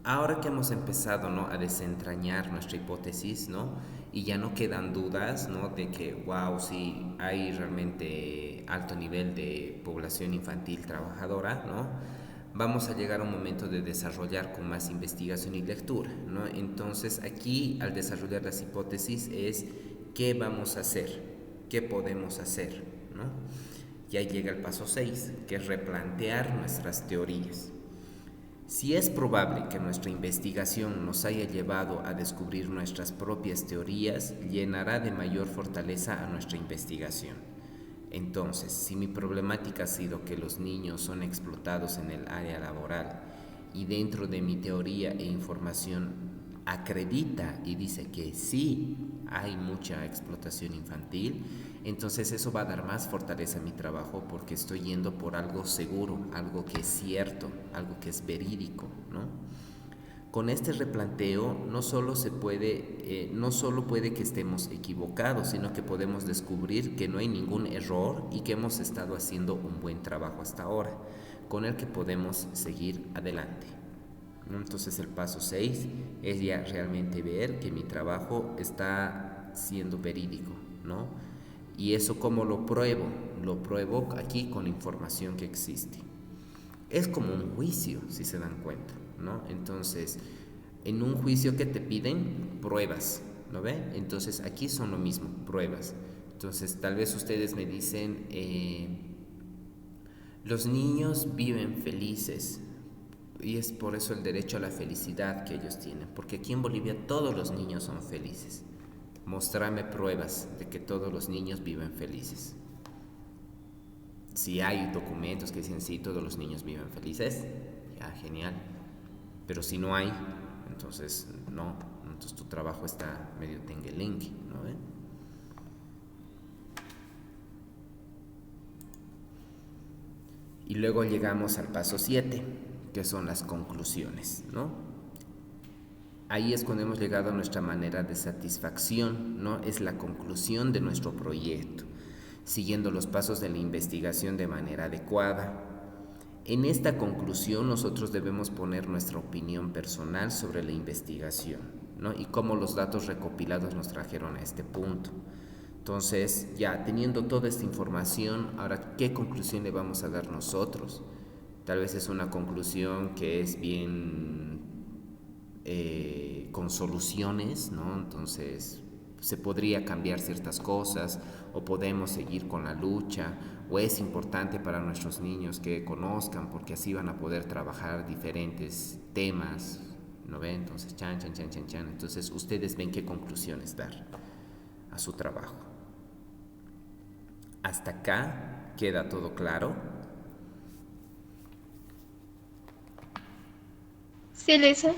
Ahora que hemos empezado, ¿no?, a desentrañar nuestra hipótesis, ¿no?, y ya no quedan dudas, ¿no?, de que, wow, sí, hay realmente alto nivel de población infantil trabajadora, ¿no?, vamos a llegar a un momento de desarrollar con más investigación y lectura, ¿no? Entonces aquí, al desarrollar las hipótesis, es qué vamos a hacer, qué podemos hacer, ¿no? Y ahí llega el paso 6, que es replantear nuestras teorías. Si es probable que nuestra investigación nos haya llevado a descubrir nuestras propias teorías, llenará de mayor fortaleza a nuestra investigación. Entonces, si mi problemática ha sido que los niños son explotados en el área laboral y dentro de mi teoría e información acredita y dice que sí hay mucha explotación infantil, entonces eso va a dar más fortaleza a mi trabajo porque estoy yendo por algo seguro, algo que es cierto, algo que es verídico, ¿no? Con este replanteo no solo puede que estemos equivocados, sino que podemos descubrir que no hay ningún error y que hemos estado haciendo un buen trabajo hasta ahora, con el que podemos seguir adelante. Entonces el paso 6 es ya realmente ver que mi trabajo está siendo verídico, ¿no? Y eso, ¿cómo lo pruebo? Lo pruebo aquí con la información que existe. Es como un juicio, si se dan cuenta, ¿no? Entonces, en un juicio que te piden pruebas, ¿no ve? Entonces aquí son lo mismo, pruebas. Entonces tal vez ustedes me dicen, los niños viven felices y es por eso el derecho a la felicidad que ellos tienen, porque aquí en Bolivia todos los niños son felices. Mostrarme pruebas de que todos los niños viven felices. Si hay documentos que dicen sí, todos los niños viven felices, ya, genial. Pero si no hay, entonces no, entonces tu trabajo está medio tenguelengue, ¿no ve? Y luego llegamos al paso 7, que son las conclusiones, ¿no? Ahí es cuando hemos llegado a nuestra manera de satisfacción, ¿no? Es la conclusión de nuestro proyecto, siguiendo los pasos de la investigación de manera adecuada. En esta conclusión nosotros debemos poner nuestra opinión personal sobre la investigación, ¿no? Y cómo los datos recopilados nos trajeron a este punto. Entonces, ya teniendo toda esta información, ahora, ¿qué conclusión le vamos a dar nosotros? Tal vez es una conclusión que es bien con soluciones, ¿no? Entonces, se podría cambiar ciertas cosas o podemos seguir con la lucha, o es importante para nuestros niños que conozcan porque así van a poder trabajar diferentes temas, ¿no ven? Entonces, chan. Entonces, ustedes ven qué conclusiones dar a su trabajo. ¿Hasta acá queda todo claro? Sí, Lisa.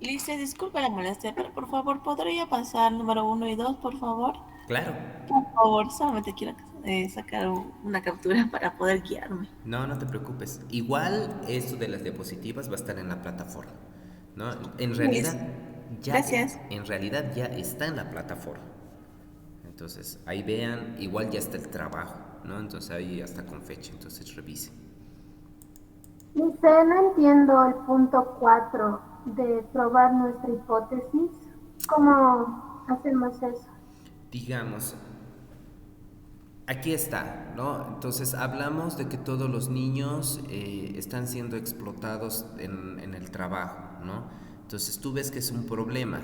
Lice, disculpa la molestia, pero por favor, ¿podría pasar número 1 y 2, por favor? Claro. Por favor, solamente quiero sacar una captura para poder guiarme. No, no te preocupes. Igual esto de las diapositivas va a estar en la plataforma, ¿no? En realidad Gracias. en realidad ya está en la plataforma. Entonces, ahí vean, igual ya está el trabajo, ¿no? Entonces ahí ya está con fecha, entonces revisen. Dice, no entiendo el punto 4 de probar nuestra hipótesis. ¿Cómo hacemos eso? Digamos, aquí está, ¿no? Entonces hablamos de que todos los niños están siendo explotados en el trabajo, ¿no? Entonces tú ves que es un problema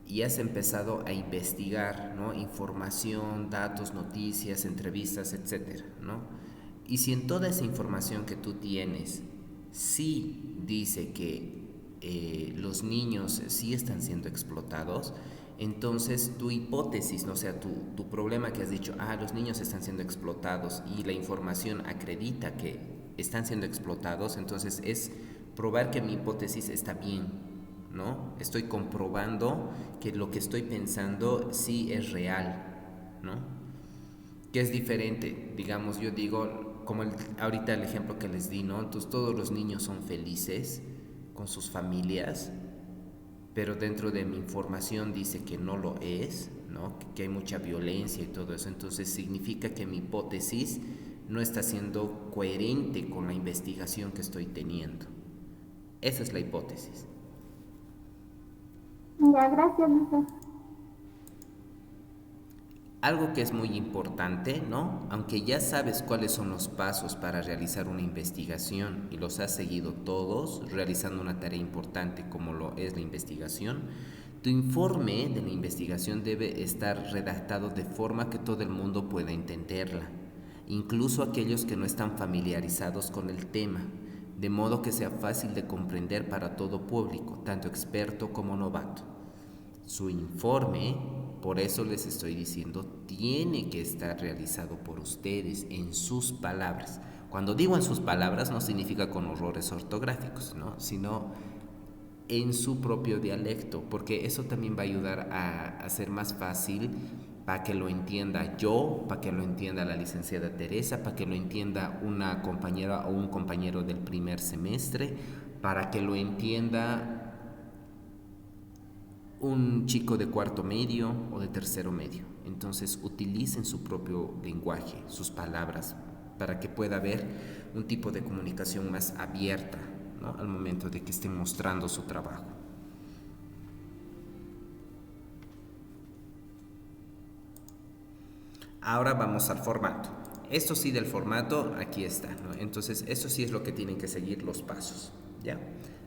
y has empezado a investigar, ¿no? Información, datos, noticias, entrevistas, etcétera, ¿no? Y si en toda esa información que tú tienes sí dice que los niños sí están siendo explotados, entonces tu hipótesis, ¿no? O sea, tu problema que has dicho, los niños están siendo explotados y la información acredita que están siendo explotados, entonces es probar que mi hipótesis está bien, ¿no? Estoy comprobando que lo que estoy pensando sí es real, ¿no? Que es diferente, digamos, yo digo, como ahorita el ejemplo que les di, ¿no? Entonces todos los niños son felices con sus familias, pero dentro de mi información dice que no lo es, ¿no? Que hay mucha violencia y todo eso, entonces significa que mi hipótesis no está siendo coherente con la investigación que estoy teniendo. Esa es la hipótesis. Ya, gracias, Lisa. Algo que es muy importante, ¿no? Aunque ya sabes cuáles son los pasos para realizar una investigación y los has seguido todos, realizando una tarea importante como lo es la investigación, tu informe de la investigación debe estar redactado de forma que todo el mundo pueda entenderla, incluso aquellos que no están familiarizados con el tema, de modo que sea fácil de comprender para todo público, tanto experto como novato. Su informe, por eso les estoy diciendo, tiene que estar realizado por ustedes en sus palabras. Cuando digo en sus palabras no significa con errores ortográficos, ¿no? Sino en su propio dialecto, porque eso también va a ayudar a hacer más fácil para que lo entienda yo, para que lo entienda la licenciada Teresa, para que lo entienda una compañera o un compañero del primer semestre, para que lo entienda un chico de cuarto medio o de tercero medio. Entonces utilicen su propio lenguaje, sus palabras, para que pueda haber un tipo de comunicación más abierta, ¿no? Al momento de que estén mostrando su trabajo. Ahora vamos al formato. Esto sí del formato, aquí está, ¿no? Entonces, eso sí es lo que tienen que seguir los pasos, ¿ya?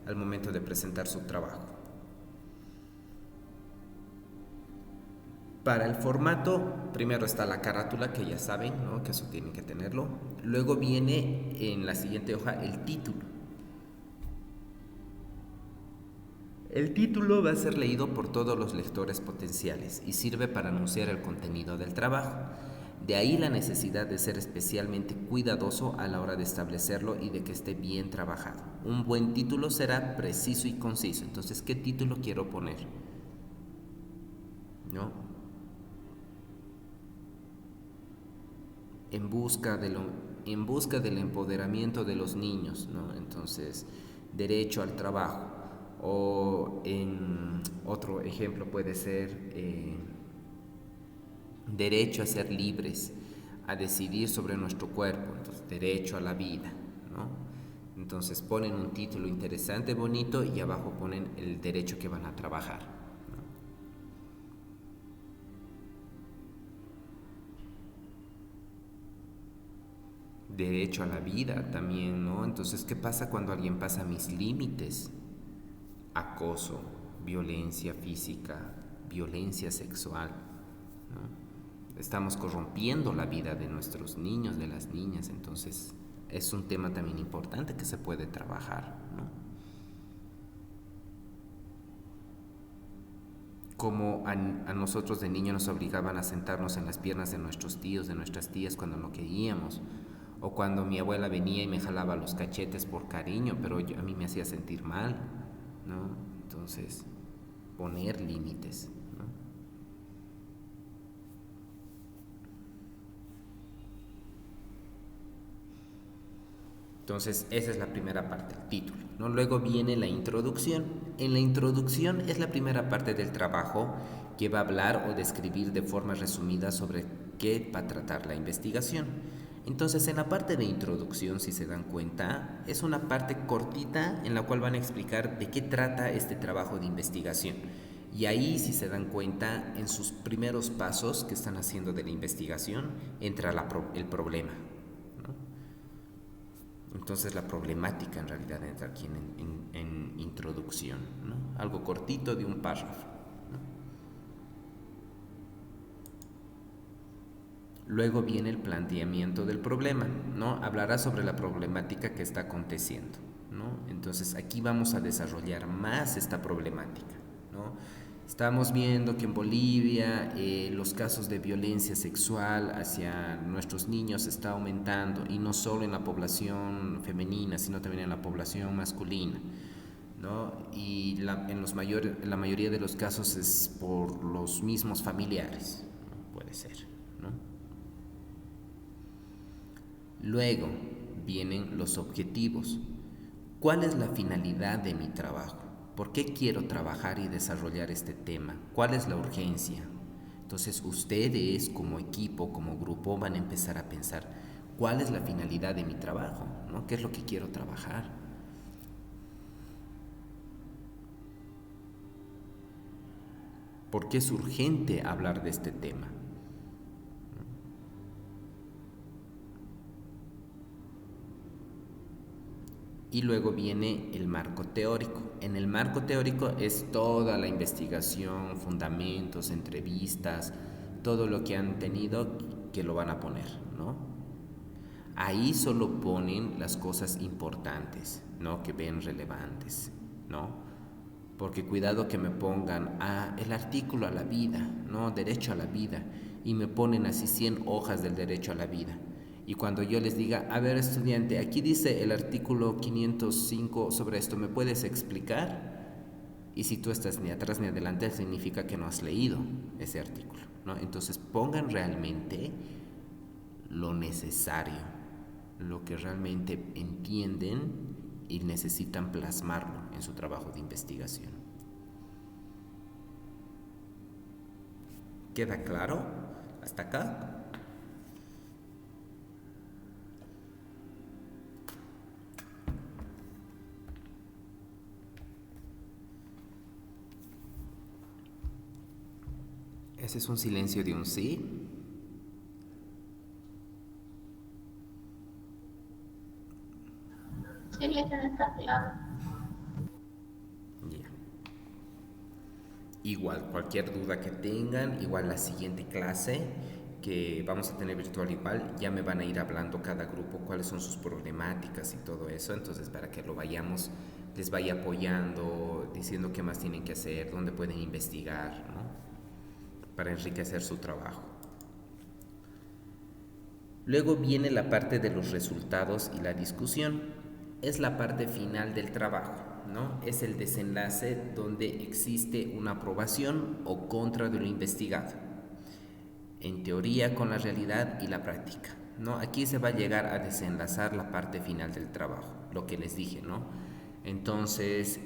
Al momento de presentar su trabajo. Para el formato, primero está la carátula, que ya saben, ¿no? Que eso tienen que tenerlo. Luego viene en la siguiente hoja el título. El título va a ser leído por todos los lectores potenciales y sirve para anunciar el contenido del trabajo. De ahí la necesidad de ser especialmente cuidadoso a la hora de establecerlo y de que esté bien trabajado. Un buen título será preciso y conciso. Entonces, ¿qué título quiero poner? ¿No? En busca del empoderamiento de los niños, ¿no? Entonces, derecho al trabajo. O en otro ejemplo puede ser derecho a ser libres, a decidir sobre nuestro cuerpo, entonces derecho a la vida, ¿no? Entonces ponen un título interesante, bonito, y abajo ponen el derecho que van a trabajar, ¿no? Derecho a la vida también, ¿no? Entonces, ¿qué pasa cuando alguien pasa mis límites? Acoso, violencia física, violencia sexual, ¿no? Estamos corrompiendo la vida de nuestros niños, de las niñas, entonces es un tema también importante que se puede trabajar, ¿no? como a nosotros de niños nos obligaban a sentarnos en las piernas de nuestros tíos, de nuestras tías cuando no queríamos, o cuando mi abuela venía y me jalaba los cachetes por cariño, pero a mí me hacía sentir mal, ¿no? Entonces, poner límites, ¿no? Entonces, esa es la primera parte, el título, ¿no? Luego viene la introducción. En la introducción es la primera parte del trabajo que va a hablar o describir de forma resumida sobre qué va a tratar la investigación. Entonces, en la parte de introducción, si se dan cuenta, es una parte cortita en la cual van a explicar de qué trata este trabajo de investigación. Y ahí, si se dan cuenta, en sus primeros pasos que están haciendo de la investigación, entra el problema. Entonces la problemática en realidad entra aquí en introducción, ¿no? Algo cortito de un párrafo, ¿no? Luego viene el planteamiento del problema, ¿no? Hablará sobre la problemática que está aconteciendo, ¿no? Entonces aquí vamos a desarrollar más esta problemática, ¿no? Estamos viendo que en Bolivia los casos de violencia sexual hacia nuestros niños está aumentando, y no solo en la población femenina, sino también en la población masculina, ¿no? Y en la mayoría de los casos es por los mismos familiares, ¿no? Puede ser, ¿no? Luego vienen los objetivos. ¿Cuál es la finalidad de mi trabajo? ¿Por qué quiero trabajar y desarrollar este tema? ¿Cuál es la urgencia? Entonces ustedes como equipo, como grupo, van a empezar a pensar cuál es la finalidad de mi trabajo, ¿no? ¿Qué es lo que quiero trabajar? ¿Por qué es urgente hablar de este tema? Y luego viene el marco teórico. En el marco teórico es toda la investigación, fundamentos, entrevistas, todo lo que han tenido que lo van a poner, ¿no? Ahí solo ponen las cosas importantes, ¿no? Que ven relevantes, ¿no? Porque cuidado que me pongan el artículo a la vida, ¿no? Derecho a la vida, y me ponen así 100 hojas del derecho a la vida. Y cuando yo les diga, a ver, estudiante, aquí dice el artículo 505 sobre esto, ¿me puedes explicar? Y si tú estás ni atrás ni adelante, significa que no has leído ese artículo, ¿no? Entonces pongan realmente lo necesario, lo que realmente entienden y necesitan plasmarlo en su trabajo de investigación. ¿Queda claro hasta acá? Ese es un silencio de un sí. Sí, está claro. Ya. Igual, cualquier duda que tengan, igual la siguiente clase que vamos a tener virtual, igual ya me van a ir hablando cada grupo cuáles son sus problemáticas y todo eso. Entonces, para que les vaya apoyando, diciendo qué más tienen que hacer, dónde pueden investigar, ¿no? Para enriquecer su trabajo. Luego viene la parte de los resultados y la discusión. Es la parte final del trabajo, ¿no? Es el desenlace donde existe una aprobación o contra de lo investigado, en teoría con la realidad y la práctica, ¿no? Aquí se va a llegar a desenlazar la parte final del trabajo, lo que les dije, ¿no? Entonces,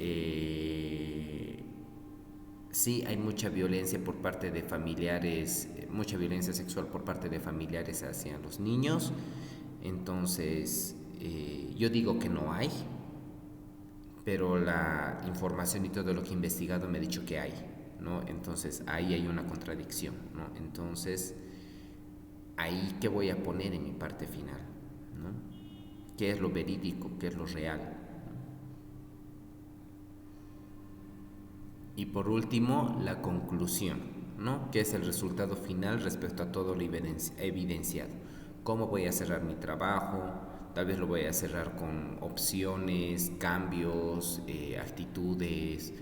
sí, hay mucha violencia por parte de familiares, mucha violencia sexual por parte de familiares hacia los niños. Entonces, yo digo que no hay, pero la información y todo lo que he investigado me ha dicho que hay, ¿no? Entonces, ahí hay una contradicción, ¿no? Entonces, ahí, ¿qué voy a poner en mi parte final, ¿no? ¿Qué es lo verídico? ¿Qué es lo real? Y por último, la conclusión, ¿no? ¿Qué es el resultado final respecto a todo lo evidenciado? ¿Cómo voy a cerrar mi trabajo? Tal vez lo voy a cerrar con opciones, cambios, actitudes,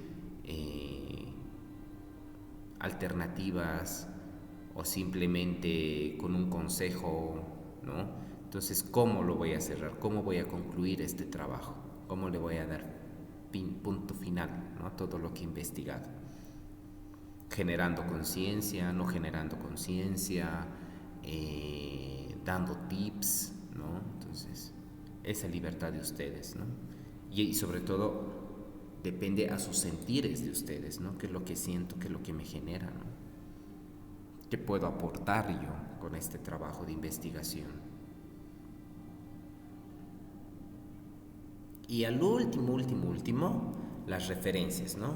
alternativas o simplemente con un consejo, ¿no? Entonces, ¿cómo lo voy a cerrar? ¿Cómo voy a concluir este trabajo? ¿Cómo le voy a dar punto final, ¿no? Todo lo que he investigado. Generando conciencia, no generando conciencia, dando tips, ¿no? Entonces, esa libertad de ustedes, ¿no? Y sobre todo, depende a sus sentires de ustedes, ¿no? ¿Qué es lo que siento? ¿Qué es lo que me genera, ¿no? ¿Qué puedo aportar yo con este trabajo de investigación? Y al último, las referencias, ¿no?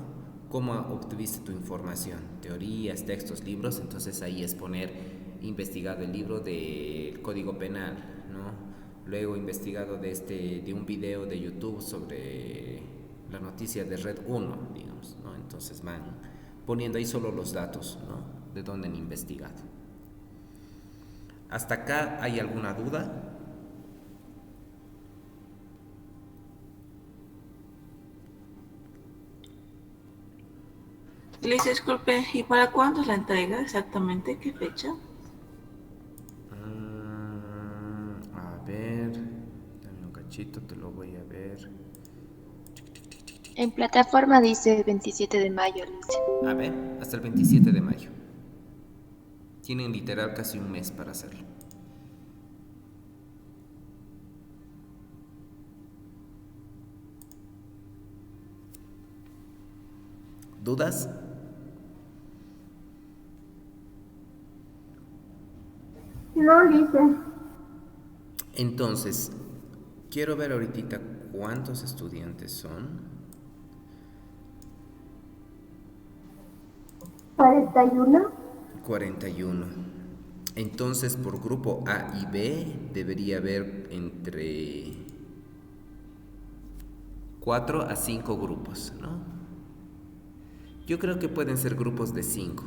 ¿Cómo obtuviste tu información? Teorías, textos, libros. Entonces ahí es poner investigado el libro del Código Penal, ¿no? Luego investigado de un video de YouTube sobre la noticia de Red 1, digamos, ¿no? Entonces van poniendo ahí solo los datos, ¿no? De dónde han investigado. ¿Hasta acá hay alguna duda? Liz, disculpe, ¿y para cuándo es la entrega exactamente? ¿Qué fecha? A ver, dame un cachito, te lo voy a ver. En plataforma dice 27 de mayo, Liz. A ver, hasta el 27 de mayo. Tienen literal casi un mes para hacerlo. ¿Dudas? No, dice. Entonces, quiero ver ahorita cuántos estudiantes son. 41. 41. Entonces, por grupo A y B debería haber entre 4 a 5 grupos, ¿no? Yo creo que pueden ser grupos de 5.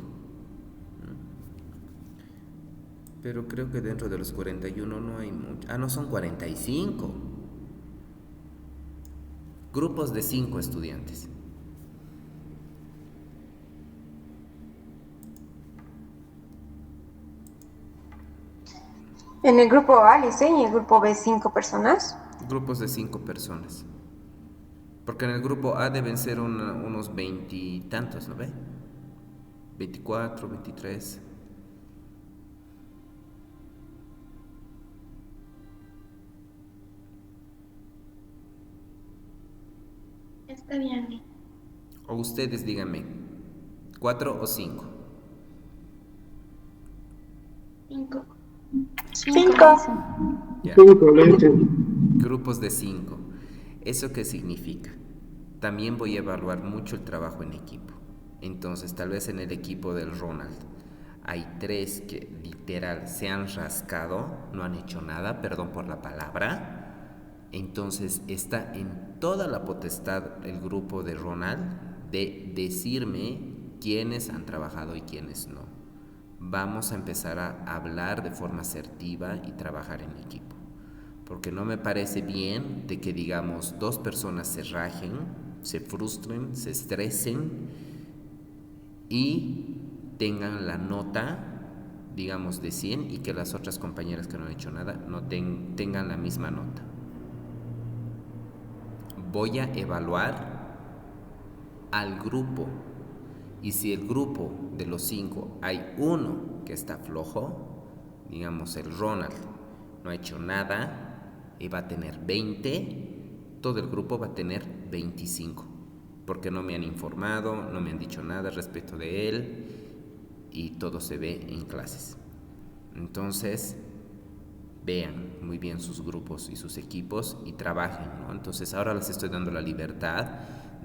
Pero creo que dentro de los 41 no hay mucho. Ah, no, son 45. Grupos de 5 estudiantes. En el grupo A, Lice, y en el grupo B, 5 personas. Grupos de 5 personas. Porque en el grupo A deben ser unos 20 y tantos, ¿no ve? 24, 23. Está bien. O ustedes díganme, 4 o 5. 5. 5. Ya. 5 leche. Grupos de 5. ¿Eso qué significa? También voy a evaluar mucho el trabajo en equipo. Entonces, tal vez en el equipo del Ronald hay 3 que literal se han rascado, no han hecho nada, perdón por la palabra. Entonces, está en toda la potestad el grupo de Ronald de decirme quiénes han trabajado y quiénes no. Vamos a empezar a hablar de forma asertiva y trabajar en equipo. Porque no me parece bien de que, digamos, 2 personas se rajen, se frustren, se estresen y tengan la nota, digamos, de 100 y que las otras compañeras que no han hecho nada no tengan la misma nota. Voy a evaluar al grupo y si el grupo de los 5 hay uno que está flojo, digamos el Ronald no ha hecho nada y va a tener 20, todo el grupo va a tener 25, porque no me han informado, no me han dicho nada respecto de él y todo se ve en clases. Entonces, vean muy bien sus grupos y sus equipos y trabajen, ¿no? Entonces ahora les estoy dando la libertad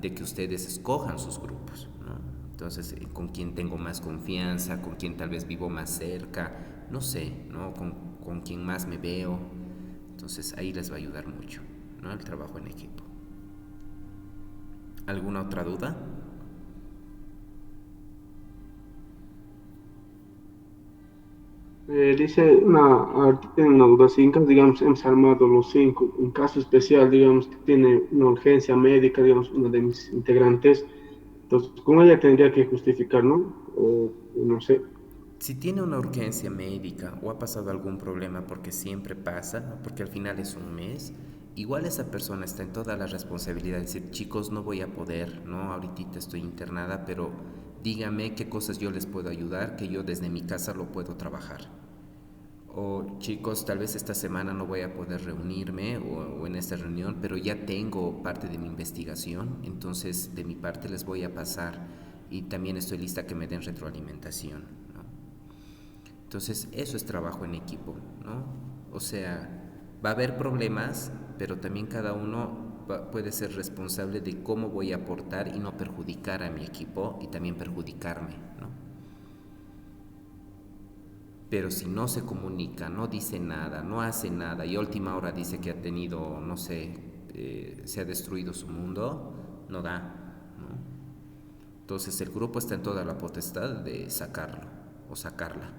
de que ustedes escojan sus grupos, ¿no? Entonces, con quién tengo más confianza, con quién tal vez vivo más cerca, no sé, ¿no? Con quién más me veo. Entonces ahí les va a ayudar mucho, ¿no? El trabajo en equipo. ¿Alguna otra duda? Dice, ahorita tiene una duda, si en caso, digamos, hemos armado los 5, en caso especial, digamos, que tiene una urgencia médica, digamos, una de mis integrantes, entonces, ¿cómo ella tendría que justificar, no? o no sé. Si tiene una urgencia médica o ha pasado algún problema, porque siempre pasa, porque al final es un mes, igual esa persona está en toda la responsabilidad de decir, chicos, no voy a poder, ¿no? Ahorita estoy internada, pero díganme qué cosas yo les puedo ayudar, que yo desde mi casa lo puedo trabajar. O chicos, tal vez esta semana no voy a poder reunirme o en esta reunión, pero ya tengo parte de mi investigación, entonces de mi parte les voy a pasar y también estoy lista que me den retroalimentación, ¿no? Entonces eso es trabajo en equipo, ¿no? O sea, va a haber problemas, pero también cada uno puede ser responsable de cómo voy a aportar y no perjudicar a mi equipo y también perjudicarme, ¿no? Pero si no se comunica, no dice nada, no hace nada y a última hora dice que ha tenido, no sé, se ha destruido su mundo, no da, ¿no? Entonces el grupo está en toda la potestad de sacarlo o sacarla.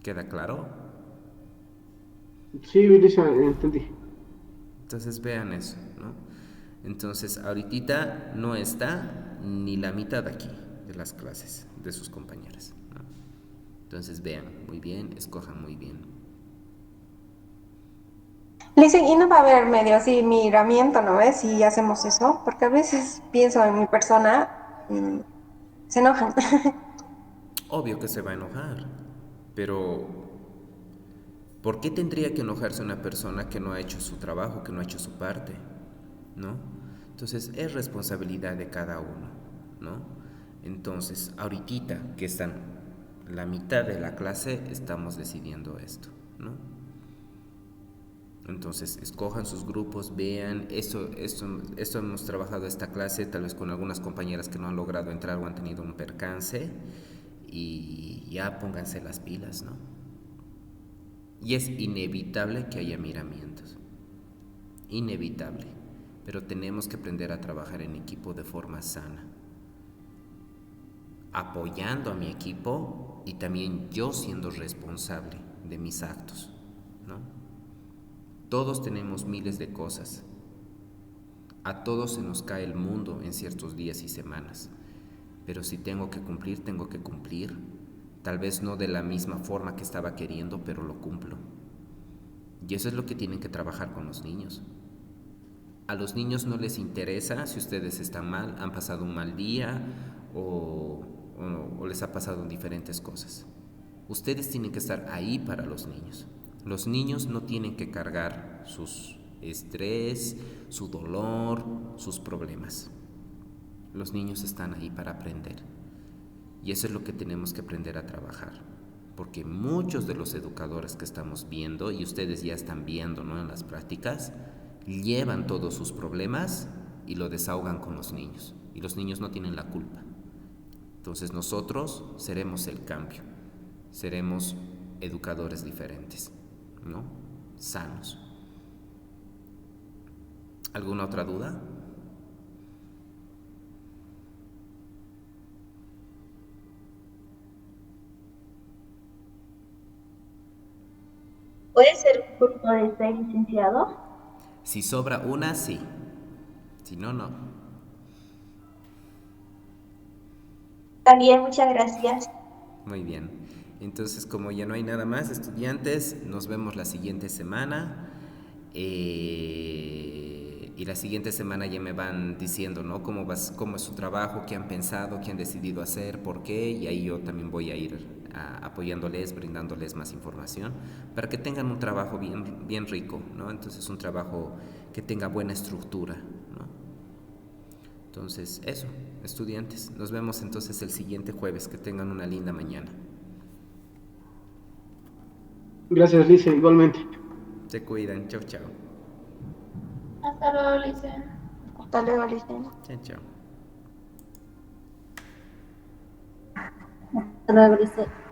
¿Queda claro? Sí, Ulises, entendí. Entonces vean eso, ¿no? Entonces ahorita no está ni la mitad aquí de las clases de sus compañeras, ¿no? Entonces vean muy bien, escojan muy bien. Listen, y no va a haber medio así miramiento, ¿no ves? Si hacemos eso, porque a veces pienso en mi persona, se enojan. Obvio que se va a enojar, pero ¿por qué tendría que enojarse una persona que no ha hecho su trabajo, que no ha hecho su parte? ¿No? Entonces es responsabilidad de cada uno, ¿no? Entonces, ahorita que están la mitad de la clase, estamos decidiendo esto, ¿no? Entonces, escojan sus grupos, vean, esto hemos trabajado esta clase, tal vez con algunas compañeras que no han logrado entrar o han tenido un percance, y ya pónganse las pilas, ¿no? Y es inevitable que haya miramientos, inevitable, pero tenemos que aprender a trabajar en equipo de forma sana, apoyando a mi equipo y también yo siendo responsable de mis actos, ¿no? Todos tenemos miles de cosas, a todos se nos cae el mundo en ciertos días y semanas, pero si tengo que cumplir, tengo que cumplir. Tal vez no de la misma forma que estaba queriendo, pero lo cumplo. Y eso es lo que tienen que trabajar con los niños. A los niños no les interesa si ustedes están mal, han pasado un mal día o les ha pasado diferentes cosas. Ustedes tienen que estar ahí para los niños. Los niños no tienen que cargar sus estrés, su dolor, sus problemas. Los niños están ahí para aprender. Y eso es lo que tenemos que aprender a trabajar. Porque muchos de los educadores que estamos viendo, y ustedes ya están viendo, ¿no?, en las prácticas, llevan todos sus problemas y lo desahogan con los niños. Y los niños no tienen la culpa. Entonces nosotros seremos el cambio. Seremos educadores diferentes, ¿no? Sanos. ¿Alguna otra duda? ¿Puede ser un curso de licenciado? Si sobra una, sí. Si no, no. También, muchas gracias. Muy bien. Entonces, como ya no hay nada más, estudiantes, nos vemos la siguiente semana. Y la siguiente semana ya me van diciendo, ¿no?, cómo es su trabajo, qué han pensado, qué han decidido hacer, por qué, y ahí yo también voy a ir apoyándoles, brindándoles más información, para que tengan un trabajo bien rico, ¿no? Entonces, un trabajo que tenga buena estructura, ¿no? Entonces, eso, estudiantes, nos vemos entonces el siguiente jueves, que tengan una linda mañana. Gracias, Lice, igualmente. Se cuidan, chao, chao. Hasta luego, Lice. Hasta luego, Listen. Chao, chao. Hasta luego, Lice.